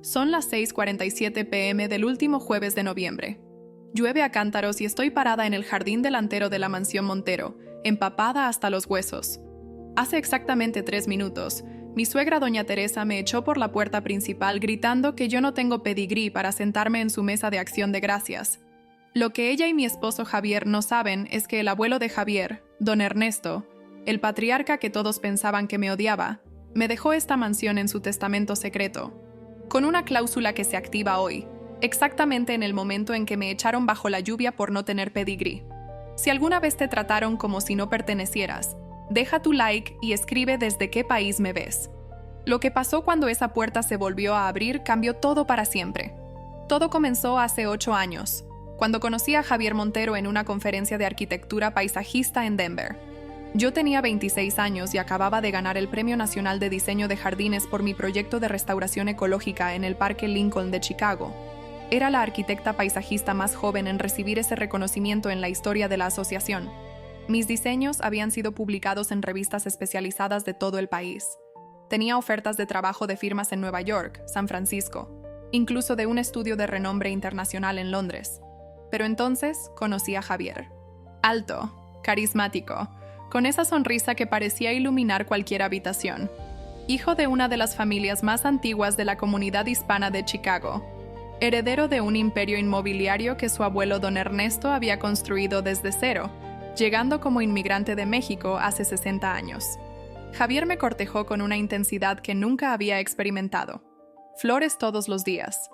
Son las 6:47 p.m. del último jueves de noviembre. Llueve a cántaros y estoy parada en el jardín delantero de la mansión Montero, empapada hasta los huesos. Hace exactamente 3 minutos, mi suegra doña Teresa me echó por la puerta principal gritando que yo no tengo pedigrí para sentarme en su mesa de acción de gracias. Lo que ella y mi esposo Javier no saben es que el abuelo de Javier, don Ernesto, el patriarca que todos pensaban que me odiaba, me dejó esta mansión en su testamento secreto, con una cláusula que se activa hoy, exactamente en el momento en que me echaron bajo la lluvia por no tener pedigrí. Si alguna vez te trataron como si no pertenecieras, deja tu like y escribe desde qué país me ves. Lo que pasó cuando esa puerta se volvió a abrir cambió todo para siempre. Todo comenzó hace 8 años, cuando conocí a Javier Montero en una conferencia de arquitectura paisajista en Denver. Yo tenía 26 años y acababa de ganar el Premio Nacional de Diseño de Jardines por mi proyecto de restauración ecológica en el Parque Lincoln de Chicago. Era la arquitecta paisajista más joven en recibir ese reconocimiento en la historia de la asociación. Mis diseños habían sido publicados en revistas especializadas de todo el país. Tenía ofertas de trabajo de firmas en Nueva York, San Francisco, incluso de un estudio de renombre internacional en Londres. Pero entonces conocí a Javier. Alto, carismático, con esa sonrisa que parecía iluminar cualquier habitación. Hijo de una de las familias más antiguas de la comunidad hispana de Chicago. Heredero de un imperio inmobiliario que su abuelo don Ernesto había construido desde cero, llegando como inmigrante de México hace 60 años. Javier me cortejó con una intensidad que nunca había experimentado. Flores todos los días.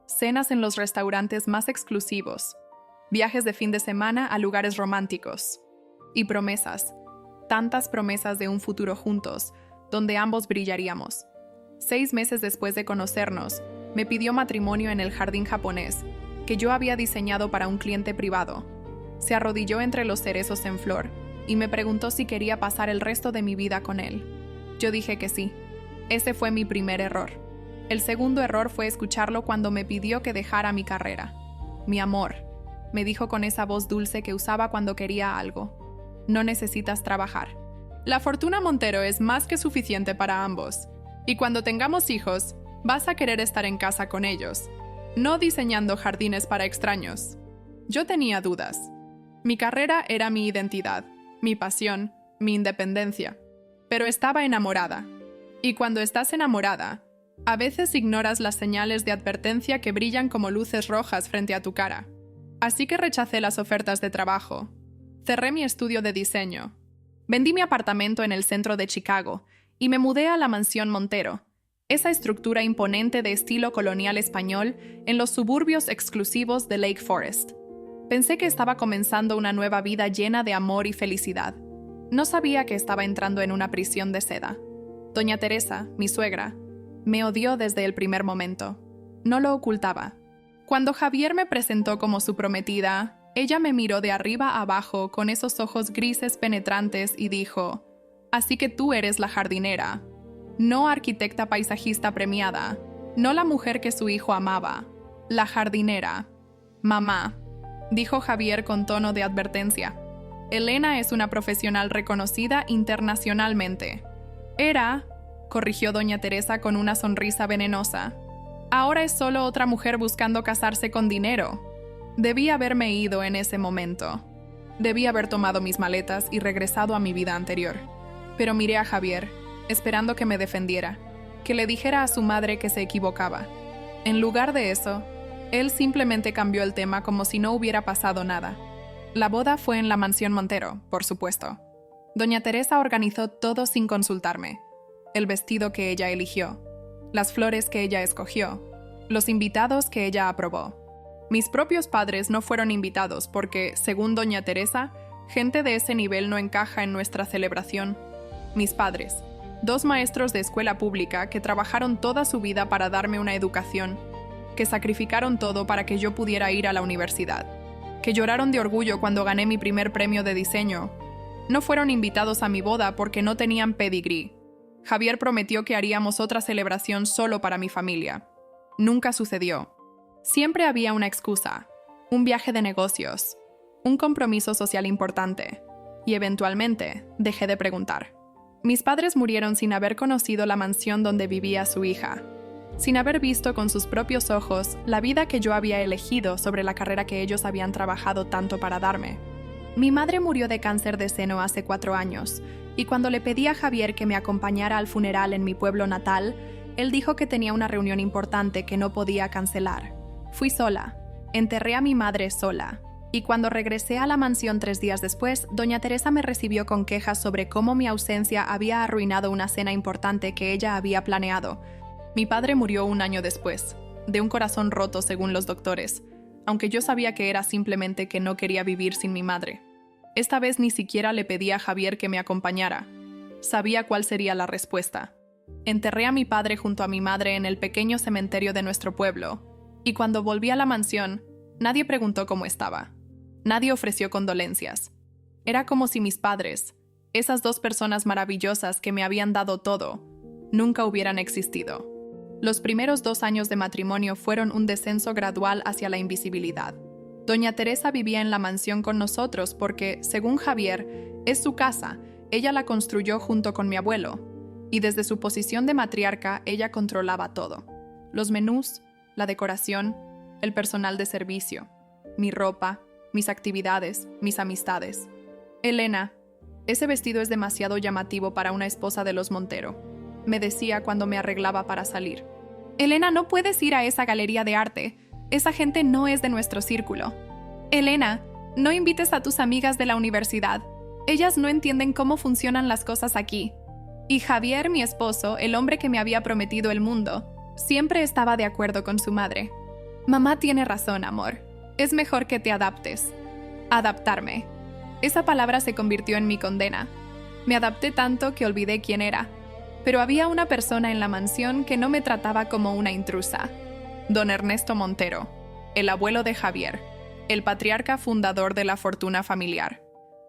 Cenas en los restaurantes más exclusivos. Viajes de fin de semana a lugares románticos. Y promesas. Tantas promesas de un futuro juntos, donde ambos brillaríamos. 6 meses después de conocernos, me pidió matrimonio en el jardín japonés, que yo había diseñado para un cliente privado. Se arrodilló entre los cerezos en flor, y me preguntó si quería pasar el resto de mi vida con él. Yo dije que sí. Ese fue mi primer error. El segundo error fue escucharlo cuando me pidió que dejara mi carrera. Mi amor, me dijo con esa voz dulce que usaba cuando quería algo. No necesitas trabajar. La fortuna Montero es más que suficiente para ambos. Y cuando tengamos hijos, vas a querer estar en casa con ellos, no diseñando jardines para extraños. Yo tenía dudas. Mi carrera era mi identidad, mi pasión, mi independencia. Pero estaba enamorada. Y cuando estás enamorada, a veces ignoras las señales de advertencia que brillan como luces rojas frente a tu cara. Así que rechacé las ofertas de trabajo. Cerré mi estudio de diseño. Vendí mi apartamento en el centro de Chicago y me mudé a la mansión Montero, esa estructura imponente de estilo colonial español en los suburbios exclusivos de Lake Forest. Pensé que estaba comenzando una nueva vida llena de amor y felicidad. No sabía que estaba entrando en una prisión de seda. Doña Teresa, mi suegra, me odió desde el primer momento. No lo ocultaba. Cuando Javier me presentó como su prometida, ella me miró de arriba a abajo con esos ojos grises penetrantes y dijo: «Así que tú eres la jardinera, no arquitecta paisajista premiada, no la mujer que su hijo amaba, la jardinera». «Mamá», dijo Javier con tono de advertencia, «Elena es una profesional reconocida internacionalmente». «Era», corrigió doña Teresa con una sonrisa venenosa, «ahora es solo otra mujer buscando casarse con dinero». Debí haberme ido en ese momento. Debí haber tomado mis maletas y regresado a mi vida anterior. Pero miré a Javier, esperando que me defendiera, que le dijera a su madre que se equivocaba. En lugar de eso, él simplemente cambió el tema como si no hubiera pasado nada. La boda fue en la mansión Montero, por supuesto. Doña Teresa organizó todo sin consultarme. El vestido que ella eligió, las flores que ella escogió, los invitados que ella aprobó. Mis propios padres no fueron invitados porque, según doña Teresa, gente de ese nivel no encaja en nuestra celebración. Mis padres, 2 maestros de escuela pública que trabajaron toda su vida para darme una educación, que sacrificaron todo para que yo pudiera ir a la universidad, que lloraron de orgullo cuando gané mi primer premio de diseño, no fueron invitados a mi boda porque no tenían pedigrí. Javier prometió que haríamos otra celebración solo para mi familia. Nunca sucedió. Siempre había una excusa, un viaje de negocios, un compromiso social importante, y eventualmente dejé de preguntar. Mis padres murieron sin haber conocido la mansión donde vivía su hija. sin haber visto con sus propios ojos la vida que yo había elegido sobre la carrera que ellos habían trabajado tanto para darme. Mi madre murió de cáncer de seno hace 4 años, y cuando le pedí a Javier que me acompañara al funeral en mi pueblo natal, él dijo que tenía una reunión importante que no podía cancelar. Fui sola. Enterré a mi madre sola. Y cuando regresé a la mansión 3 días después, doña Teresa me recibió con quejas sobre cómo mi ausencia había arruinado una cena importante que ella había planeado. Mi padre murió 1 año después, de un corazón roto según los doctores, aunque yo sabía que era simplemente que no quería vivir sin mi madre. Esta vez ni siquiera le pedí a Javier que me acompañara. Sabía cuál sería la respuesta. Enterré a mi padre junto a mi madre en el pequeño cementerio de nuestro pueblo, y cuando volví a la mansión, nadie preguntó cómo estaba. Nadie ofreció condolencias. Era como si mis padres, esas 2 personas maravillosas que me habían dado todo, nunca hubieran existido. Los primeros 2 años de matrimonio fueron un descenso gradual hacia la invisibilidad. Doña Teresa vivía en la mansión con nosotros porque, según Javier, es su casa, ella la construyó junto con mi abuelo, y desde su posición de matriarca ella controlaba todo. Los menús, la decoración, el personal de servicio, mi ropa, mis actividades, mis amistades. Elena, ese vestido es demasiado llamativo para una esposa de los Montero, me decía cuando me arreglaba para salir. Elena, no puedes ir a esa galería de arte. Esa gente no es de nuestro círculo. Elena, no invites a tus amigas de la universidad. Ellas no entienden cómo funcionan las cosas aquí. Y Javier, mi esposo, el hombre que me había prometido el mundo, siempre estaba de acuerdo con su madre. Mamá tiene razón, amor. Es mejor que te adaptes. Adaptarme. Esa palabra se convirtió en mi condena. Me adapté tanto que olvidé quién era. Pero había una persona en la mansión que no me trataba como una intrusa. Don Ernesto Montero, el abuelo de Javier, el patriarca fundador de la fortuna familiar.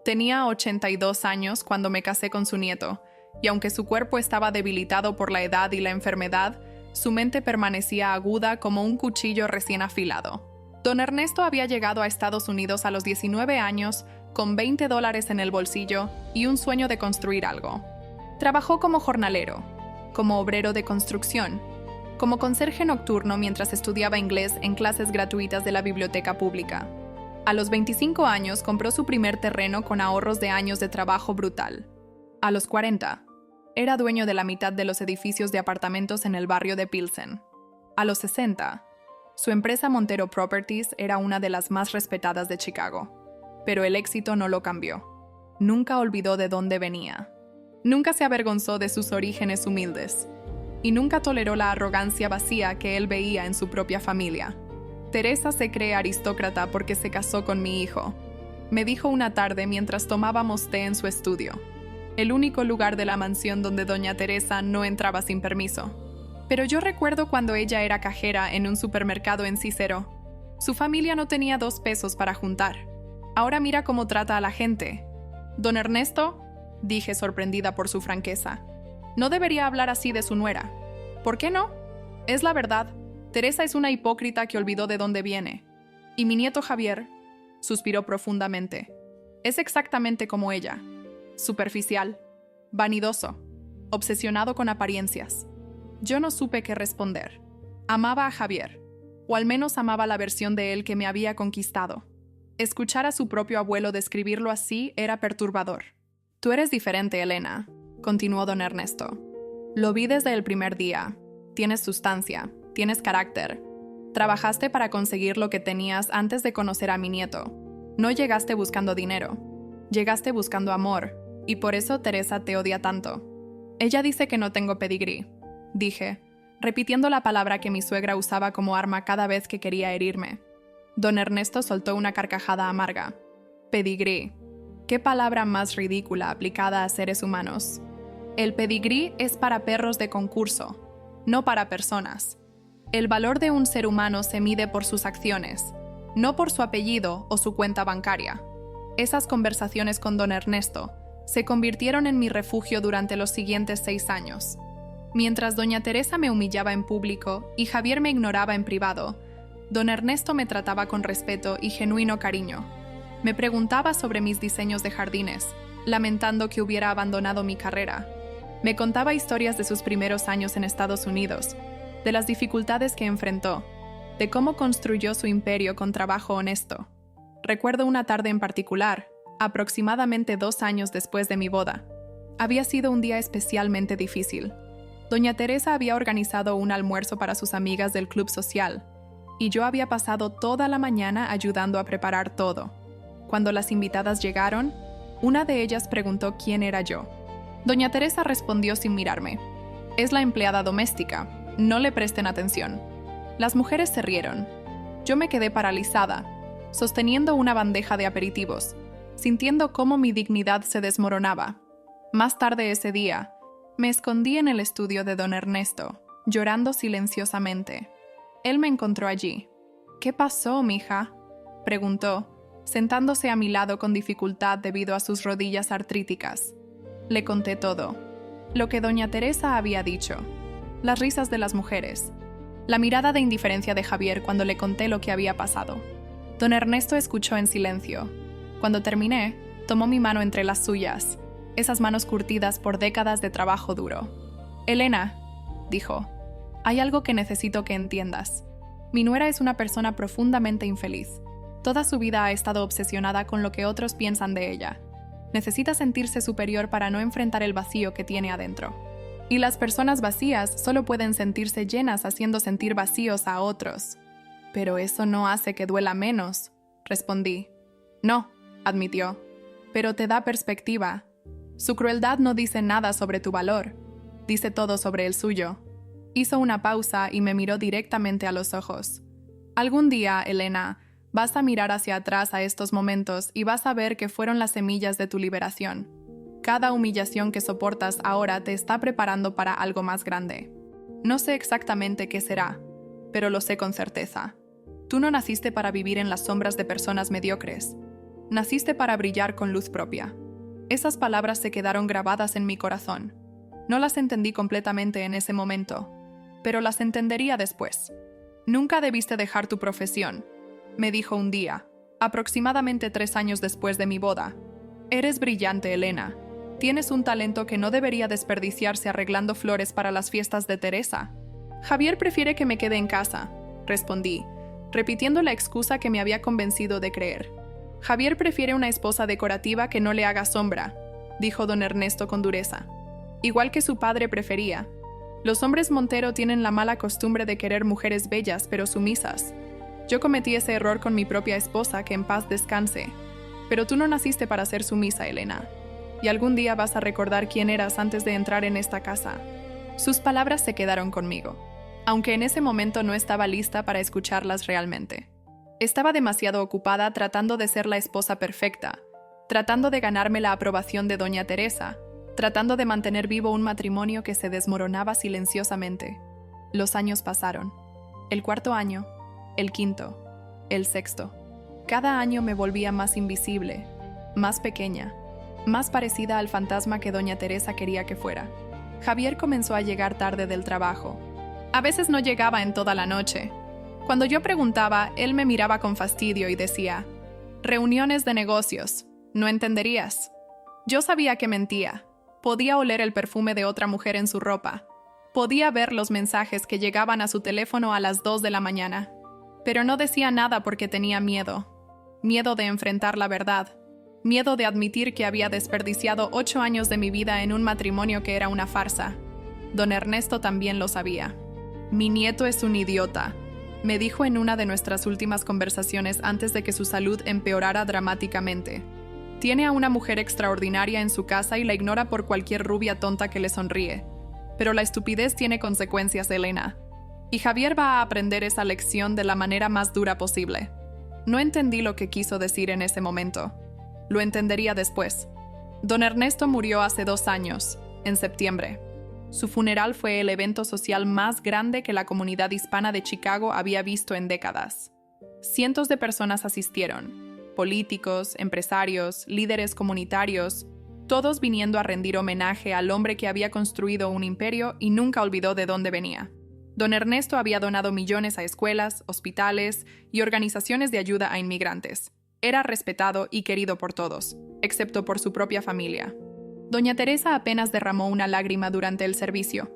Tenía 82 años cuando me casé con su nieto, y aunque su cuerpo estaba debilitado por la edad y la enfermedad, su mente permanecía aguda como un cuchillo recién afilado. Don Ernesto había llegado a Estados Unidos a los 19 años con $20 en el bolsillo y un sueño de construir algo. Trabajó como jornalero, como obrero de construcción, como conserje nocturno mientras estudiaba inglés en clases gratuitas de la biblioteca pública. A los 25 años compró su primer terreno con ahorros de años de trabajo brutal. A los 40, era dueño de la mitad de los edificios de apartamentos en el barrio de Pilsen. A los 60, su empresa Montero Properties era una de las más respetadas de Chicago. Pero el éxito no lo cambió. Nunca olvidó de dónde venía. Nunca se avergonzó de sus orígenes humildes. Y nunca toleró la arrogancia vacía que él veía en su propia familia. Teresa se cree aristócrata porque se casó con mi hijo, me dijo una tarde mientras tomábamos té en su estudio. El único lugar de la mansión donde doña Teresa no entraba sin permiso. Pero yo recuerdo cuando ella era cajera en un supermercado en Cicero. Su familia no tenía 2 pesos para juntar. Ahora mira cómo trata a la gente. Don Ernesto, dije sorprendida por su franqueza, no debería hablar así de su nuera. ¿Por qué no? Es la verdad. Teresa es una hipócrita que olvidó de dónde viene. Y mi nieto Javier, suspiró profundamente, es exactamente como ella. Superficial, vanidoso, obsesionado con apariencias. Yo no supe qué responder. Amaba a Javier, o al menos amaba la versión de él que me había conquistado. Escuchar a su propio abuelo describirlo así era perturbador. Tú eres diferente, Elena, continuó don Ernesto. Lo vi desde el primer día. Tienes sustancia, tienes carácter. Trabajaste para conseguir lo que tenías antes de conocer a mi nieto. No llegaste buscando dinero. Llegaste buscando amor, y por eso Teresa te odia tanto. Ella dice que no tengo pedigrí, dije, repitiendo la palabra que mi suegra usaba como arma cada vez que quería herirme. Don Ernesto soltó una carcajada amarga. Pedigrí. ¿Qué palabra más ridícula aplicada a seres humanos? El pedigrí es para perros de concurso, no para personas. El valor de un ser humano se mide por sus acciones, no por su apellido o su cuenta bancaria. Esas conversaciones con don Ernesto se convirtieron en mi refugio durante los siguientes 6 años. Mientras doña Teresa me humillaba en público y Javier me ignoraba en privado, don Ernesto me trataba con respeto y genuino cariño. Me preguntaba sobre mis diseños de jardines, lamentando que hubiera abandonado mi carrera. Me contaba historias de sus primeros años en Estados Unidos, de las dificultades que enfrentó, de cómo construyó su imperio con trabajo honesto. Recuerdo una tarde en particular, aproximadamente 2 años después de mi boda. Había sido un día especialmente difícil. Doña Teresa había organizado un almuerzo para sus amigas del club social, y yo había pasado toda la mañana ayudando a preparar todo. Cuando las invitadas llegaron, una de ellas preguntó quién era yo. Doña Teresa respondió sin mirarme: «Es la empleada doméstica, no le presten atención». Las mujeres se rieron. Yo me quedé paralizada, sosteniendo una bandeja de aperitivos, sintiendo cómo mi dignidad se desmoronaba. Más tarde ese día, me escondí en el estudio de don Ernesto, llorando silenciosamente. Él me encontró allí. «¿Qué pasó, mija?», preguntó, sentándose a mi lado con dificultad debido a sus rodillas artríticas. Le conté todo. Lo que doña Teresa había dicho. Las risas de las mujeres. La mirada de indiferencia de Javier cuando le conté lo que había pasado. Don Ernesto escuchó en silencio. Cuando terminé, tomó mi mano entre las suyas, esas manos curtidas por décadas de trabajo duro. «Elena», dijo, «hay algo que necesito que entiendas. Mi nuera es una persona profundamente infeliz. Toda su vida ha estado obsesionada con lo que otros piensan de ella. Necesita sentirse superior para no enfrentar el vacío que tiene adentro. Y las personas vacías solo pueden sentirse llenas haciendo sentir vacíos a otros». «Pero eso no hace que duela menos», respondí. «No», admitió, «pero te da perspectiva. Su crueldad no dice nada sobre tu valor, dice todo sobre el suyo». Hizo una pausa y me miró directamente a los ojos. «Algún día, Elena, vas a mirar hacia atrás a estos momentos y vas a ver que fueron las semillas de tu liberación. Cada humillación que soportas ahora te está preparando para algo más grande. No sé exactamente qué será, pero lo sé con certeza. Tú no naciste para vivir en las sombras de personas mediocres. Naciste para brillar con luz propia». Esas palabras se quedaron grabadas en mi corazón. No las entendí completamente en ese momento, pero las entendería después. «Nunca debiste dejar tu profesión», me dijo un día, aproximadamente 3 años después de mi boda. «Eres brillante, Elena. Tienes un talento que no debería desperdiciarse arreglando flores para las fiestas de Teresa». «Javier prefiere que me quede en casa», respondí, repitiendo la excusa que me había convencido de creer. «Javier prefiere una esposa decorativa que no le haga sombra», dijo don Ernesto con dureza. «Igual que su padre prefería. Los hombres Montero tienen la mala costumbre de querer mujeres bellas pero sumisas. Yo cometí ese error con mi propia esposa, que en paz descanse. Pero tú no naciste para ser sumisa, Elena. Y algún día vas a recordar quién eras antes de entrar en esta casa». Sus palabras se quedaron conmigo, aunque en ese momento no estaba lista para escucharlas realmente. Estaba demasiado ocupada tratando de ser la esposa perfecta, tratando de ganarme la aprobación de doña Teresa, tratando de mantener vivo un matrimonio que se desmoronaba silenciosamente. Los años pasaron. El 4.º año, el 5.º, el 6.º. Cada año me volvía más invisible, más pequeña, más parecida al fantasma que doña Teresa quería que fuera. Javier comenzó a llegar tarde del trabajo. A veces no llegaba en toda la noche. Cuando yo preguntaba, él me miraba con fastidio y decía: «Reuniones de negocios, no entenderías». Yo sabía que mentía. Podía oler el perfume de otra mujer en su ropa. Podía ver los mensajes que llegaban a su teléfono a las 2 de la mañana. Pero no decía nada porque tenía miedo. Miedo de enfrentar la verdad. Miedo de admitir que había desperdiciado 8 años de mi vida en un matrimonio que era una farsa. Don Ernesto también lo sabía. «Mi nieto es un idiota», me dijo en una de nuestras últimas conversaciones antes de que su salud empeorara dramáticamente. «Tiene a una mujer extraordinaria en su casa y la ignora por cualquier rubia tonta que le sonríe. Pero la estupidez tiene consecuencias, Elena. Y Javier va a aprender esa lección de la manera más dura posible». No entendí lo que quiso decir en ese momento. Lo entendería después. Don Ernesto murió hace 2 años, en septiembre. Su funeral fue el evento social más grande que la comunidad hispana de Chicago había visto en décadas. Cientos de personas asistieron, políticos, empresarios, líderes comunitarios, todos viniendo a rendir homenaje al hombre que había construido un imperio y nunca olvidó de dónde venía. Don Ernesto había donado millones a escuelas, hospitales y organizaciones de ayuda a inmigrantes. Era respetado y querido por todos, excepto por su propia familia. Doña Teresa apenas derramó una lágrima durante el servicio.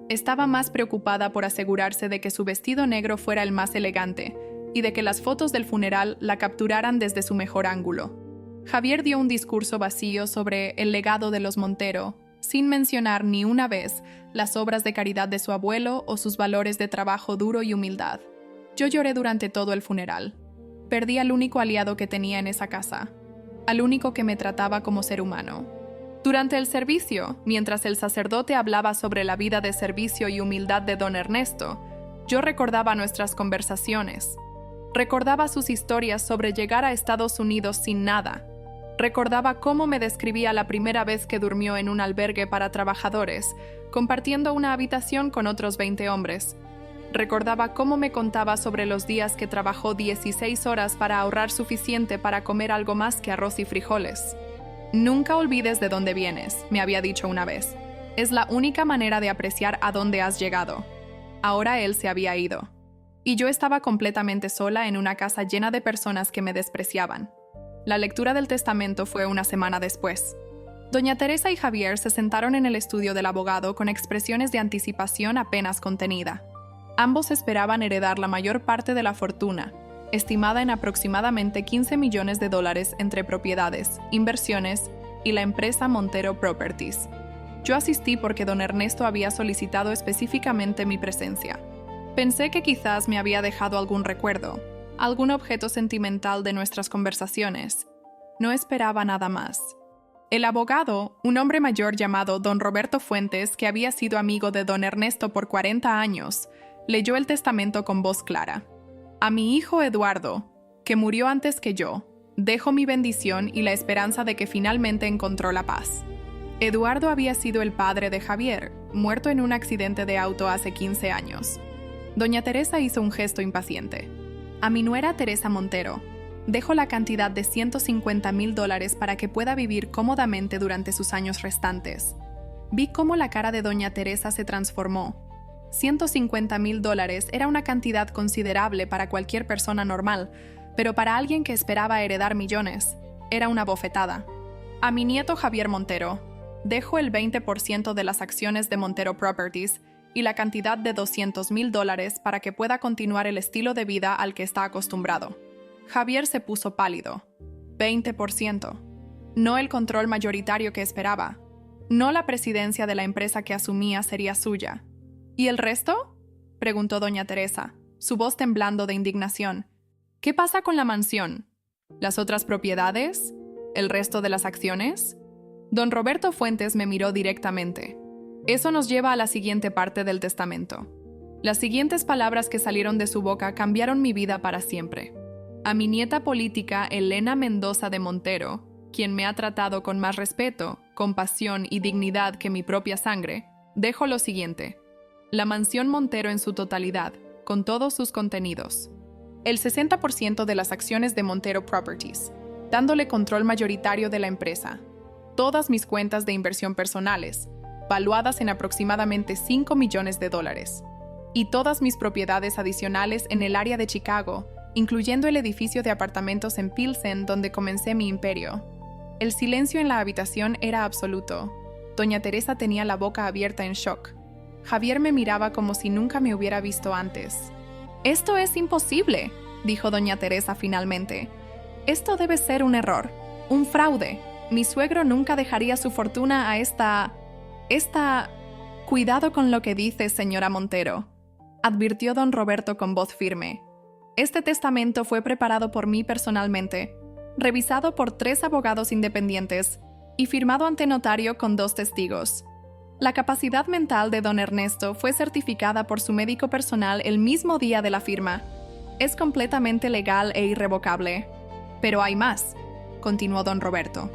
Estaba más preocupada por asegurarse de que su vestido negro fuera el más elegante y de que las fotos del funeral la capturaran desde su mejor ángulo. Javier dio un discurso vacío sobre el legado de los Montero, sin mencionar ni una vez las obras de caridad de su abuelo o sus valores de trabajo duro y humildad. Yo lloré durante todo el funeral. Perdí al único aliado que tenía en esa casa, al único que me trataba como ser humano. Durante el servicio, mientras el sacerdote hablaba sobre la vida de servicio y humildad de don Ernesto, yo recordaba nuestras conversaciones. Recordaba sus historias sobre llegar a Estados Unidos sin nada. Recordaba cómo me describía la primera vez que durmió en un albergue para trabajadores, compartiendo una habitación con otros 20 hombres. Recordaba cómo me contaba sobre los días que trabajó 16 horas para ahorrar suficiente para comer algo más que arroz y frijoles. «Nunca olvides de dónde vienes», me había dicho una vez. «Es la única manera de apreciar a dónde has llegado». Ahora él se había ido. Y yo estaba completamente sola en una casa llena de personas que me despreciaban. La lectura del testamento fue una semana después. Doña Teresa y Javier se sentaron en el estudio del abogado con expresiones de anticipación apenas contenida. Ambos esperaban heredar la mayor parte de la fortuna, estimada en aproximadamente $15 millones entre propiedades, inversiones y la empresa Montero Properties. Yo asistí porque don Ernesto había solicitado específicamente mi presencia. Pensé que quizás me había dejado algún recuerdo, algún objeto sentimental de nuestras conversaciones. No esperaba nada más. El abogado, un hombre mayor llamado don Roberto Fuentes, que había sido amigo de don Ernesto por 40 años, leyó el testamento con voz clara. «A mi hijo Eduardo, que murió antes que yo, dejo mi bendición y la esperanza de que finalmente encontró la paz». Eduardo había sido el padre de Javier, muerto en un accidente de auto hace 15 años. Doña Teresa hizo un gesto impaciente. «A mi nuera Teresa Montero, dejo la cantidad de $150,000 para que pueda vivir cómodamente durante sus años restantes». Vi cómo la cara de doña Teresa se transformó. $150,000 era una cantidad considerable para cualquier persona normal, pero para alguien que esperaba heredar millones, era una bofetada. «A mi nieto Javier Montero, dejo el 20% de las acciones de Montero Properties y la cantidad de $200,000 para que pueda continuar el estilo de vida al que está acostumbrado». Javier se puso pálido. 20%. No el control mayoritario que esperaba. No la presidencia de la empresa que asumía sería suya. «¿Y el resto?», preguntó doña Teresa, su voz temblando de indignación. «¿Qué pasa con la mansión? ¿Las otras propiedades? ¿El resto de las acciones?». Don Roberto Fuentes me miró directamente. Eso nos lleva a la siguiente parte del testamento. Las siguientes palabras que salieron de su boca cambiaron mi vida para siempre. «A mi nieta política Elena Mendoza de Montero, quien me ha tratado con más respeto, compasión y dignidad que mi propia sangre, dejo lo siguiente. La mansión Montero en su totalidad, con todos sus contenidos. El 60% de las acciones de Montero Properties, dándole control mayoritario de la empresa. Todas mis cuentas de inversión personales, valuadas en aproximadamente $5 millones. Y todas mis propiedades adicionales en el área de Chicago, incluyendo el edificio de apartamentos en Pilsen donde comencé mi imperio». El silencio en la habitación era absoluto. Doña Teresa tenía la boca abierta en shock. Javier me miraba como si nunca me hubiera visto antes. «Esto es imposible», dijo doña Teresa finalmente. «Esto debe ser un error, un fraude. Mi suegro nunca dejaría su fortuna a esta... Cuidado con lo que dice, señora Montero», advirtió don Roberto con voz firme. «Este testamento fue preparado por mí personalmente, revisado por 3 abogados independientes y firmado ante notario con 2 testigos. La capacidad mental de don Ernesto fue certificada por su médico personal el mismo día de la firma. Es completamente legal e irrevocable. Pero hay más», continuó don Roberto.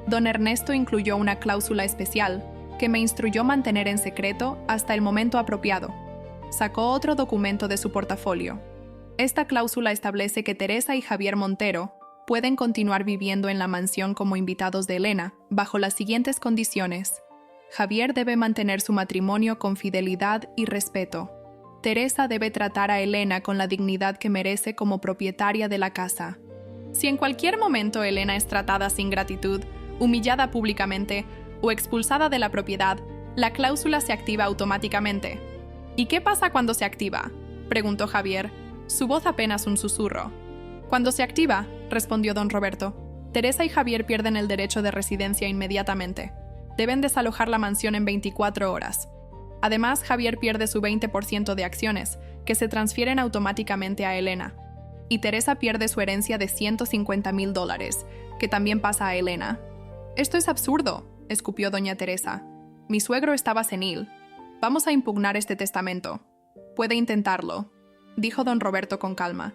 «Don Ernesto incluyó una cláusula especial que me instruyó mantener en secreto hasta el momento apropiado. Sacó otro documento de su portafolio. Esta cláusula establece que Teresa y Javier Montero pueden continuar viviendo en la mansión como invitados de Elena, bajo las siguientes condiciones. Javier debe mantener su matrimonio con fidelidad y respeto. Teresa debe tratar a Elena con la dignidad que merece como propietaria de la casa. Si en cualquier momento Elena es tratada sin gratitud, humillada públicamente o expulsada de la propiedad, la cláusula se activa automáticamente. ¿Y qué pasa cuando se activa?, preguntó Javier, su voz apenas un susurro. Cuando se activa, respondió don Roberto, Teresa y Javier pierden el derecho de residencia inmediatamente. Deben desalojar la mansión en 24 horas. Además, Javier pierde su 20% de acciones, que se transfieren automáticamente a Elena. Y Teresa pierde su herencia de $150,000, que también pasa a Elena. «Esto es absurdo», escupió doña Teresa. «Mi suegro estaba senil. Vamos a impugnar este testamento». «Puede intentarlo», dijo don Roberto con calma.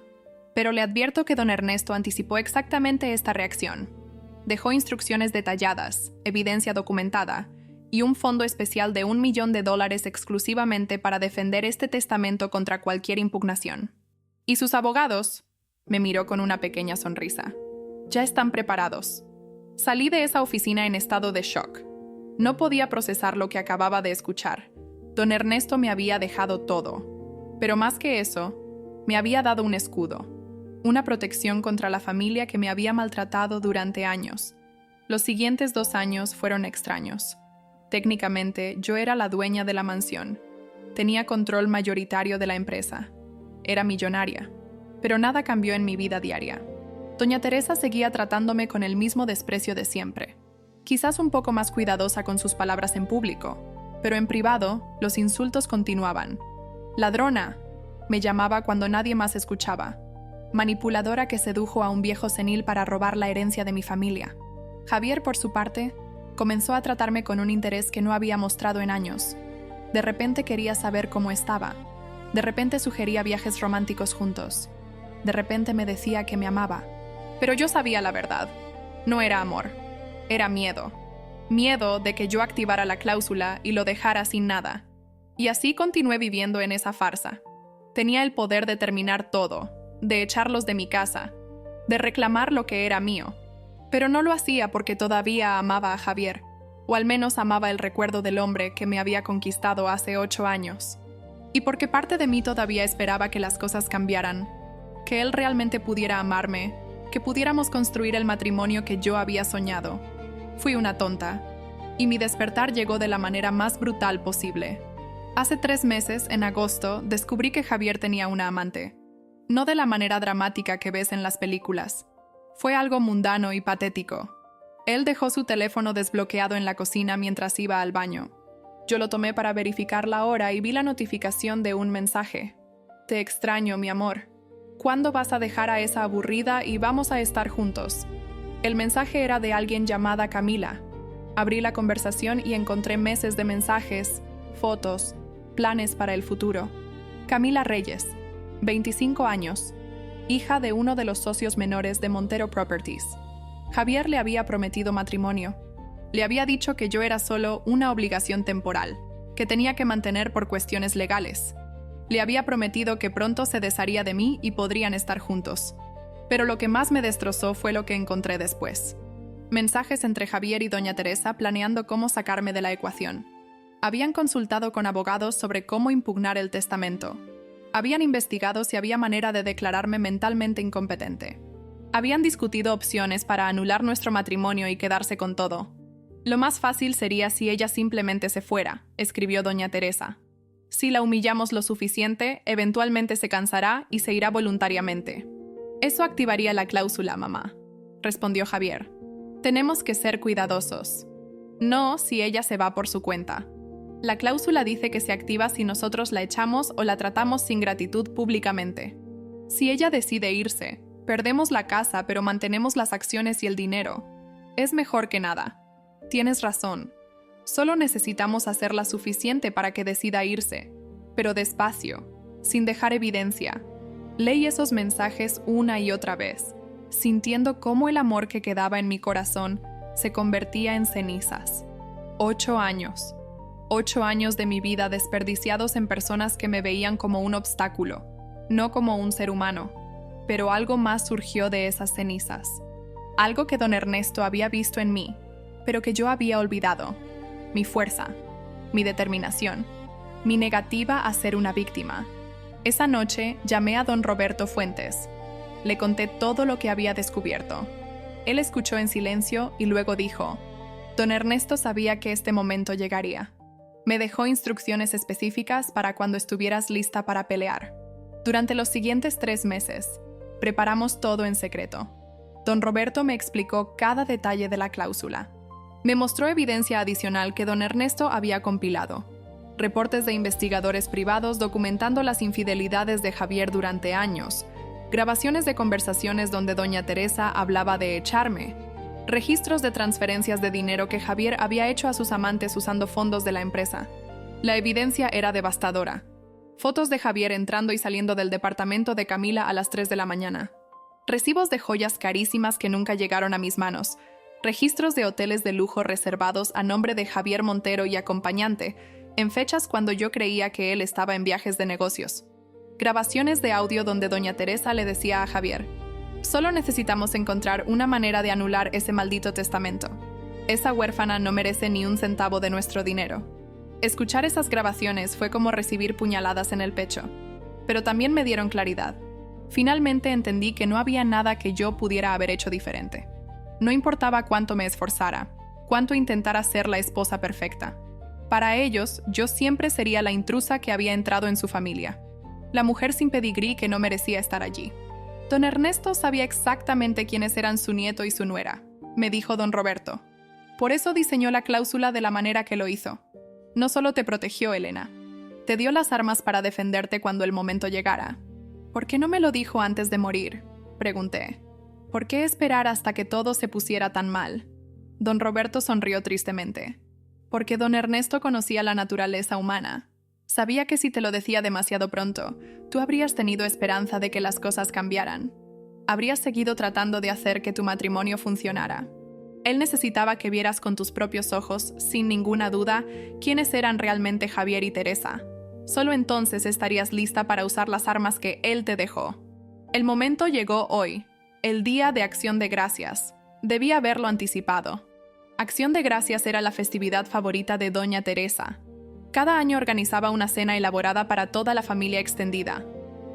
Pero le advierto que don Ernesto anticipó exactamente esta reacción. Dejó instrucciones detalladas, evidencia documentada, y un fondo especial de $1 millón exclusivamente para defender este testamento contra cualquier impugnación. ¿Y sus abogados?, me miró con una pequeña sonrisa. «Ya están preparados». Salí de esa oficina en estado de shock. No podía procesar lo que acababa de escuchar. Don Ernesto me había dejado todo. Pero más que eso, me había dado un escudo. Una protección contra la familia que me había maltratado durante años. Los siguientes 2 años fueron extraños. Técnicamente, yo era la dueña de la mansión. Tenía control mayoritario de la empresa. Era millonaria. Pero nada cambió en mi vida diaria. Doña Teresa seguía tratándome con el mismo desprecio de siempre. Quizás un poco más cuidadosa con sus palabras en público, pero en privado, los insultos continuaban. «Ladrona», me llamaba cuando nadie más escuchaba. «Manipuladora que sedujo a un viejo senil para robar la herencia de mi familia». Javier, por su parte, comenzó a tratarme con un interés que no había mostrado en años. De repente quería saber cómo estaba. De repente sugería viajes románticos juntos. De repente me decía que me amaba. Pero yo sabía la verdad. No era amor. Era miedo. Miedo de que yo activara la cláusula y lo dejara sin nada. Y así continué viviendo en esa farsa. Tenía el poder de terminar todo, de echarlos de mi casa, de reclamar lo que era mío. Pero no lo hacía porque todavía amaba a Javier, o al menos amaba el recuerdo del hombre que me había conquistado hace 8 años. Y porque parte de mí todavía esperaba que las cosas cambiaran, que él realmente pudiera amarme, que pudiéramos construir el matrimonio que yo había soñado. Fui una tonta, y mi despertar llegó de la manera más brutal posible. Hace 3 meses, en agosto, descubrí que Javier tenía una amante. No de la manera dramática que ves en las películas. Fue algo mundano y patético. Él dejó su teléfono desbloqueado en la cocina mientras iba al baño. Yo lo tomé para verificar la hora y vi la notificación de un mensaje. «Te extraño, mi amor. ¿Cuándo vas a dejar a esa aburrida y vamos a estar juntos?» El mensaje era de alguien llamada Camila. Abrí la conversación y encontré meses de mensajes, fotos, planes para el futuro. Camila Reyes, 25 años, hija de uno de los socios menores de Montero Properties. Javier le había prometido matrimonio. Le había dicho que yo era solo una obligación temporal, que tenía que mantener por cuestiones legales. Le había prometido que pronto se desharía de mí y podrían estar juntos. Pero lo que más me destrozó fue lo que encontré después. Mensajes entre Javier y doña Teresa planeando cómo sacarme de la ecuación. Habían consultado con abogados sobre cómo impugnar el testamento. Habían investigado si había manera de declararme mentalmente incompetente. Habían discutido opciones para anular nuestro matrimonio y quedarse con todo. «Lo más fácil sería si ella simplemente se fuera», escribió doña Teresa. «Si la humillamos lo suficiente, eventualmente se cansará y se irá voluntariamente». «Eso activaría la cláusula, mamá», respondió Javier. «Tenemos que ser cuidadosos. No si ella se va por su cuenta. La cláusula dice que se activa si nosotros la echamos o la tratamos sin gratitud públicamente. Si ella decide irse, perdemos la casa pero mantenemos las acciones y el dinero. Es mejor que nada. Tienes razón. Solo necesitamos hacerla suficiente para que decida irse, pero despacio, sin dejar evidencia». Leí esos mensajes una y otra vez, sintiendo cómo el amor que quedaba en mi corazón se convertía en cenizas. 8 años. 8 años de mi vida desperdiciados en personas que me veían como un obstáculo, no como un ser humano. Pero algo más surgió de esas cenizas. Algo que don Ernesto había visto en mí, pero que yo había olvidado. Mi fuerza, mi determinación, mi negativa a ser una víctima. Esa noche llamé a don Roberto Fuentes. Le conté todo lo que había descubierto. Él escuchó en silencio y luego dijo: «Don Ernesto sabía que este momento llegaría. Me dejó instrucciones específicas para cuando estuvieras lista para pelear. Durante los siguientes 3 meses, preparamos todo en secreto. Don Roberto me explicó cada detalle de la cláusula. Me mostró evidencia adicional que don Ernesto había compilado. Reportes de investigadores privados documentando las infidelidades de Javier durante años. Grabaciones de conversaciones donde doña Teresa hablaba de echarme. Registros de transferencias de dinero que Javier había hecho a sus amantes usando fondos de la empresa. La evidencia era devastadora. Fotos de Javier entrando y saliendo del departamento de Camila a las 3 de la mañana. Recibos de joyas carísimas que nunca llegaron a mis manos. Registros de hoteles de lujo reservados a nombre de Javier Montero y acompañante, en fechas cuando yo creía que él estaba en viajes de negocios. Grabaciones de audio donde doña Teresa le decía a Javier: solo necesitamos encontrar una manera de anular ese maldito testamento. Esa huérfana no merece ni un centavo de nuestro dinero. Escuchar esas grabaciones fue como recibir puñaladas en el pecho, pero también me dieron claridad. Finalmente entendí que no había nada que yo pudiera haber hecho diferente. No importaba cuánto me esforzara, cuánto intentara ser la esposa perfecta. Para ellos, yo siempre sería la intrusa que había entrado en su familia, la mujer sin pedigrí que no merecía estar allí. Don Ernesto sabía exactamente quiénes eran su nieto y su nuera, me dijo don Roberto. Por eso diseñó la cláusula de la manera que lo hizo. No solo te protegió, Elena, te dio las armas para defenderte cuando el momento llegara. ¿Por qué no me lo dijo antes de morir?, pregunté. ¿Por qué esperar hasta que todo se pusiera tan mal? Don Roberto sonrió tristemente. Porque don Ernesto conocía la naturaleza humana. Sabía que si te lo decía demasiado pronto, tú habrías tenido esperanza de que las cosas cambiaran. Habrías seguido tratando de hacer que tu matrimonio funcionara. Él necesitaba que vieras con tus propios ojos, sin ninguna duda, quiénes eran realmente Javier y Teresa. Solo entonces estarías lista para usar las armas que él te dejó. El momento llegó hoy, el Día de Acción de Gracias. Debía haberlo anticipado. Acción de Gracias era la festividad favorita de doña Teresa. Cada año organizaba una cena elaborada para toda la familia extendida.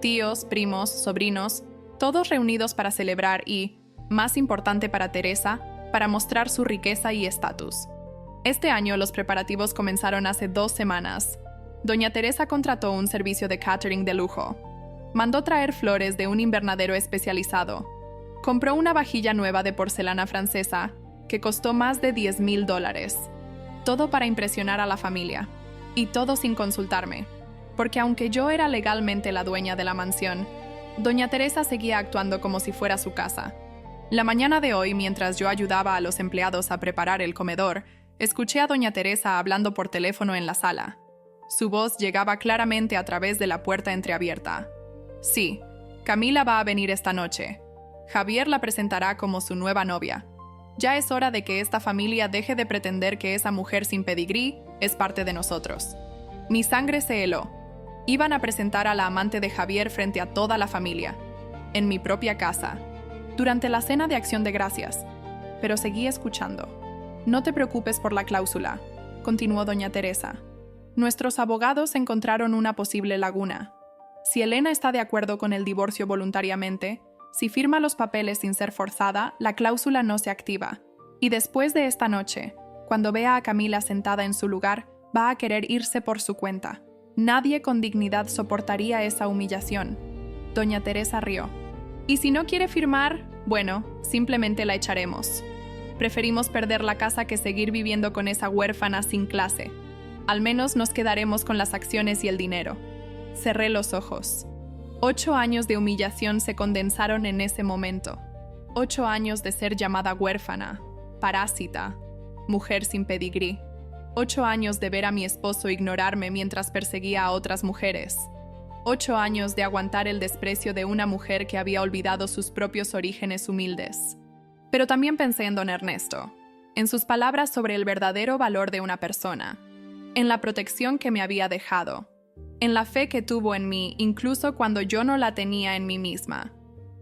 Tíos, primos, sobrinos, todos reunidos para celebrar y, más importante para Teresa, para mostrar su riqueza y estatus. Este año los preparativos comenzaron hace 2 semanas. Doña Teresa contrató un servicio de catering de lujo. Mandó traer flores de un invernadero especializado. Compró una vajilla nueva de porcelana francesa que costó más de $10,000. Todo para impresionar a la familia. Y todo sin consultarme. Porque aunque yo era legalmente la dueña de la mansión, doña Teresa seguía actuando como si fuera su casa. La mañana de hoy, mientras yo ayudaba a los empleados a preparar el comedor, escuché a doña Teresa hablando por teléfono en la sala. Su voz llegaba claramente a través de la puerta entreabierta. Sí, Camila va a venir esta noche. Javier la presentará como su nueva novia. Ya es hora de que esta familia deje de pretender que esa mujer sin pedigrí es parte de nosotros. Mi sangre se heló. Iban a presentar a la amante de Javier frente a toda la familia, en mi propia casa, durante la cena de Acción de Gracias. Pero seguí escuchando. No te preocupes por la cláusula, continuó doña Teresa. Nuestros abogados encontraron una posible laguna. Si Elena está de acuerdo con el divorcio voluntariamente, si firma los papeles sin ser forzada, la cláusula no se activa. Y después de esta noche, cuando vea a Camila sentada en su lugar, va a querer irse por su cuenta. Nadie con dignidad soportaría esa humillación. Doña Teresa rió. Y si no quiere firmar, bueno, simplemente la echaremos. Preferimos perder la casa que seguir viviendo con esa huérfana sin clase. Al menos nos quedaremos con las acciones y el dinero. Cerré los ojos. 8 años de humillación se condensaron en ese momento. 8 años de ser llamada huérfana, parásita, mujer sin pedigrí. 8 años de ver a mi esposo ignorarme mientras perseguía a otras mujeres. 8 años de aguantar el desprecio de una mujer que había olvidado sus propios orígenes humildes. Pero también pensé en don Ernesto, en sus palabras sobre el verdadero valor de una persona, en la protección que me había dejado, en la fe que tuvo en mí incluso cuando yo no la tenía en mí misma.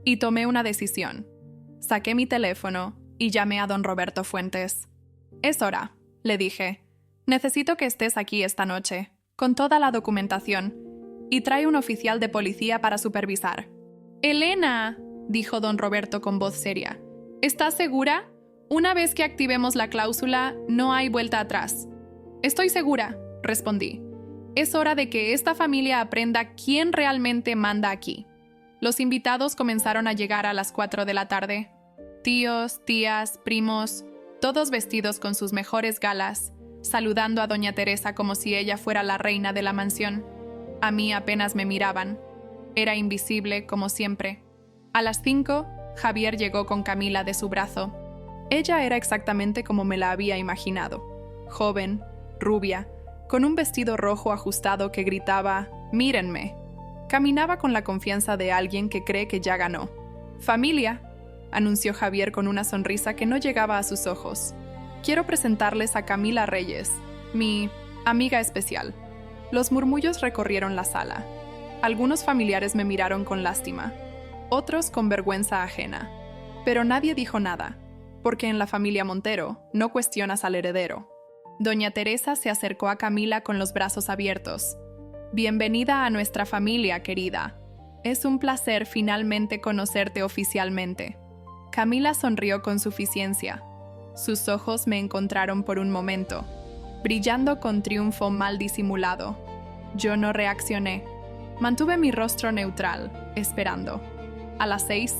Y tomé una decisión. Saqué mi teléfono y llamé a don Roberto Fuentes. Es hora, le dije. Necesito que estés aquí esta noche, con toda la documentación, y trae un oficial de policía para supervisar. Elena, dijo don Roberto con voz seria. ¿Estás segura? Una vez que activemos la cláusula, no hay vuelta atrás. Estoy segura, respondí. Es hora de que esta familia aprenda quién realmente manda aquí. Los invitados comenzaron a llegar a las 4 de la tarde. Tíos, tías, primos, todos vestidos con sus mejores galas, saludando a doña Teresa como si ella fuera la reina de la mansión. A mí apenas me miraban. Era invisible, como siempre. A las 5, Javier llegó con Camila de su brazo. Ella era exactamente como me la había imaginado. Joven, rubia, con un vestido rojo ajustado que gritaba, «¡Mírenme!». Caminaba con la confianza de alguien que cree que ya ganó. «Familia», anunció Javier con una sonrisa que no llegaba a sus ojos. «Quiero presentarles a Camila Reyes, mi amiga especial». Los murmullos recorrieron la sala. Algunos familiares me miraron con lástima, otros con vergüenza ajena. Pero nadie dijo nada, porque en la familia Montero no cuestionas al heredero. Doña Teresa se acercó a Camila con los brazos abiertos. «Bienvenida a nuestra familia, querida. Es un placer finalmente conocerte oficialmente». Camila sonrió con suficiencia. Sus ojos me encontraron por un momento, brillando con triunfo mal disimulado. Yo no reaccioné. Mantuve mi rostro neutral, esperando. A las 6,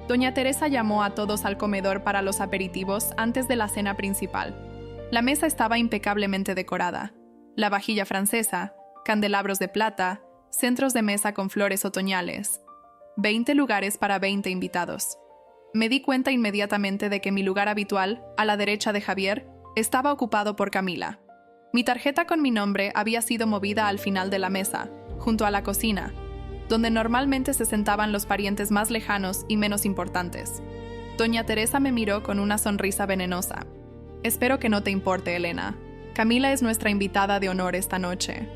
doña Teresa llamó a todos al comedor para los aperitivos antes de la cena principal. La mesa estaba impecablemente decorada. La vajilla francesa, candelabros de plata, centros de mesa con flores otoñales. 20 lugares para 20 invitados. Me di cuenta inmediatamente de que mi lugar habitual, a la derecha de Javier, estaba ocupado por Camila. Mi tarjeta con mi nombre había sido movida al final de la mesa, junto a la cocina, donde normalmente se sentaban los parientes más lejanos y menos importantes. Doña Teresa me miró con una sonrisa venenosa. «Espero que no te importe, Elena. Camila es nuestra invitada de honor esta noche».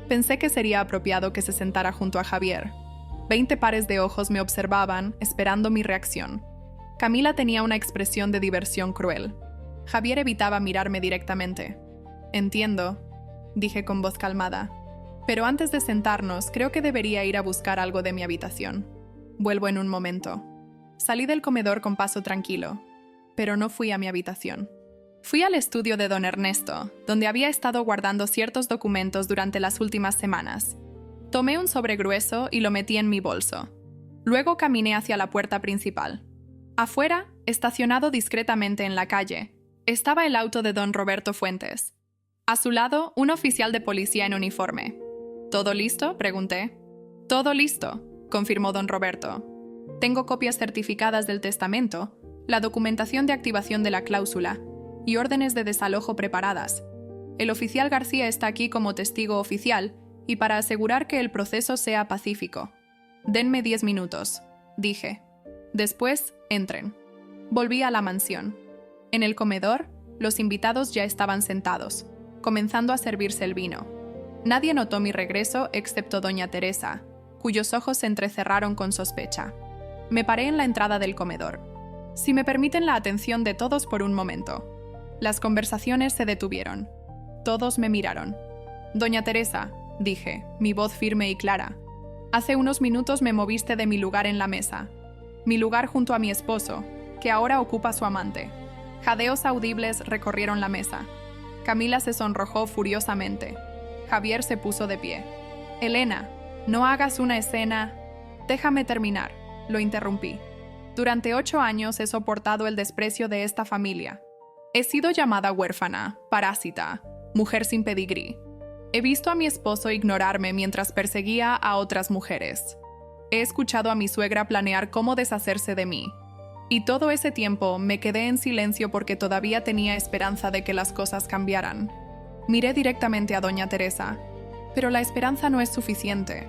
Pensé que sería apropiado que se sentara junto a Javier. 20 pares de ojos me observaban, esperando mi reacción. Camila tenía una expresión de diversión cruel. Javier evitaba mirarme directamente. «Entiendo», dije con voz calmada. «Pero antes de sentarnos, creo que debería ir a buscar algo de mi habitación. Vuelvo en un momento». Salí del comedor con paso tranquilo, pero no fui a mi habitación. Fui al estudio de don Ernesto, donde había estado guardando ciertos documentos durante las últimas semanas. Tomé un sobre grueso y lo metí en mi bolso. Luego caminé hacia la puerta principal. Afuera, estacionado discretamente en la calle, estaba el auto de don Roberto Fuentes. A su lado, un oficial de policía en uniforme. «¿Todo listo?», pregunté. «Todo listo», confirmó don Roberto. «Tengo copias certificadas del testamento, la documentación de activación de la cláusula y órdenes de desalojo preparadas. El oficial García está aquí como testigo oficial y para asegurar que el proceso sea pacífico. Denme 10 minutos», dije. «Después, entren». Volví a la mansión. En el comedor, los invitados ya estaban sentados, comenzando a servirse el vino. Nadie notó mi regreso excepto doña Teresa, cuyos ojos se entrecerraron con sospecha. Me paré en la entrada del comedor. Si me permiten la atención de todos por un momento. Las conversaciones se detuvieron. Todos me miraron. «Doña Teresa», dije, mi voz firme y clara, «hace unos minutos me moviste de mi lugar en la mesa. Mi lugar junto a mi esposo, que ahora ocupa su amante». Jadeos audibles recorrieron la mesa. Camila se sonrojó furiosamente. Javier se puso de pie. «Elena, no hagas una escena». «Déjame terminar», lo interrumpí. «Durante 8 años he soportado el desprecio de esta familia. He sido llamada huérfana, parásita, mujer sin pedigrí. He visto a mi esposo ignorarme mientras perseguía a otras mujeres. He escuchado a mi suegra planear cómo deshacerse de mí. Y todo ese tiempo me quedé en silencio porque todavía tenía esperanza de que las cosas cambiaran». Miré directamente a doña Teresa. «Pero la esperanza no es suficiente.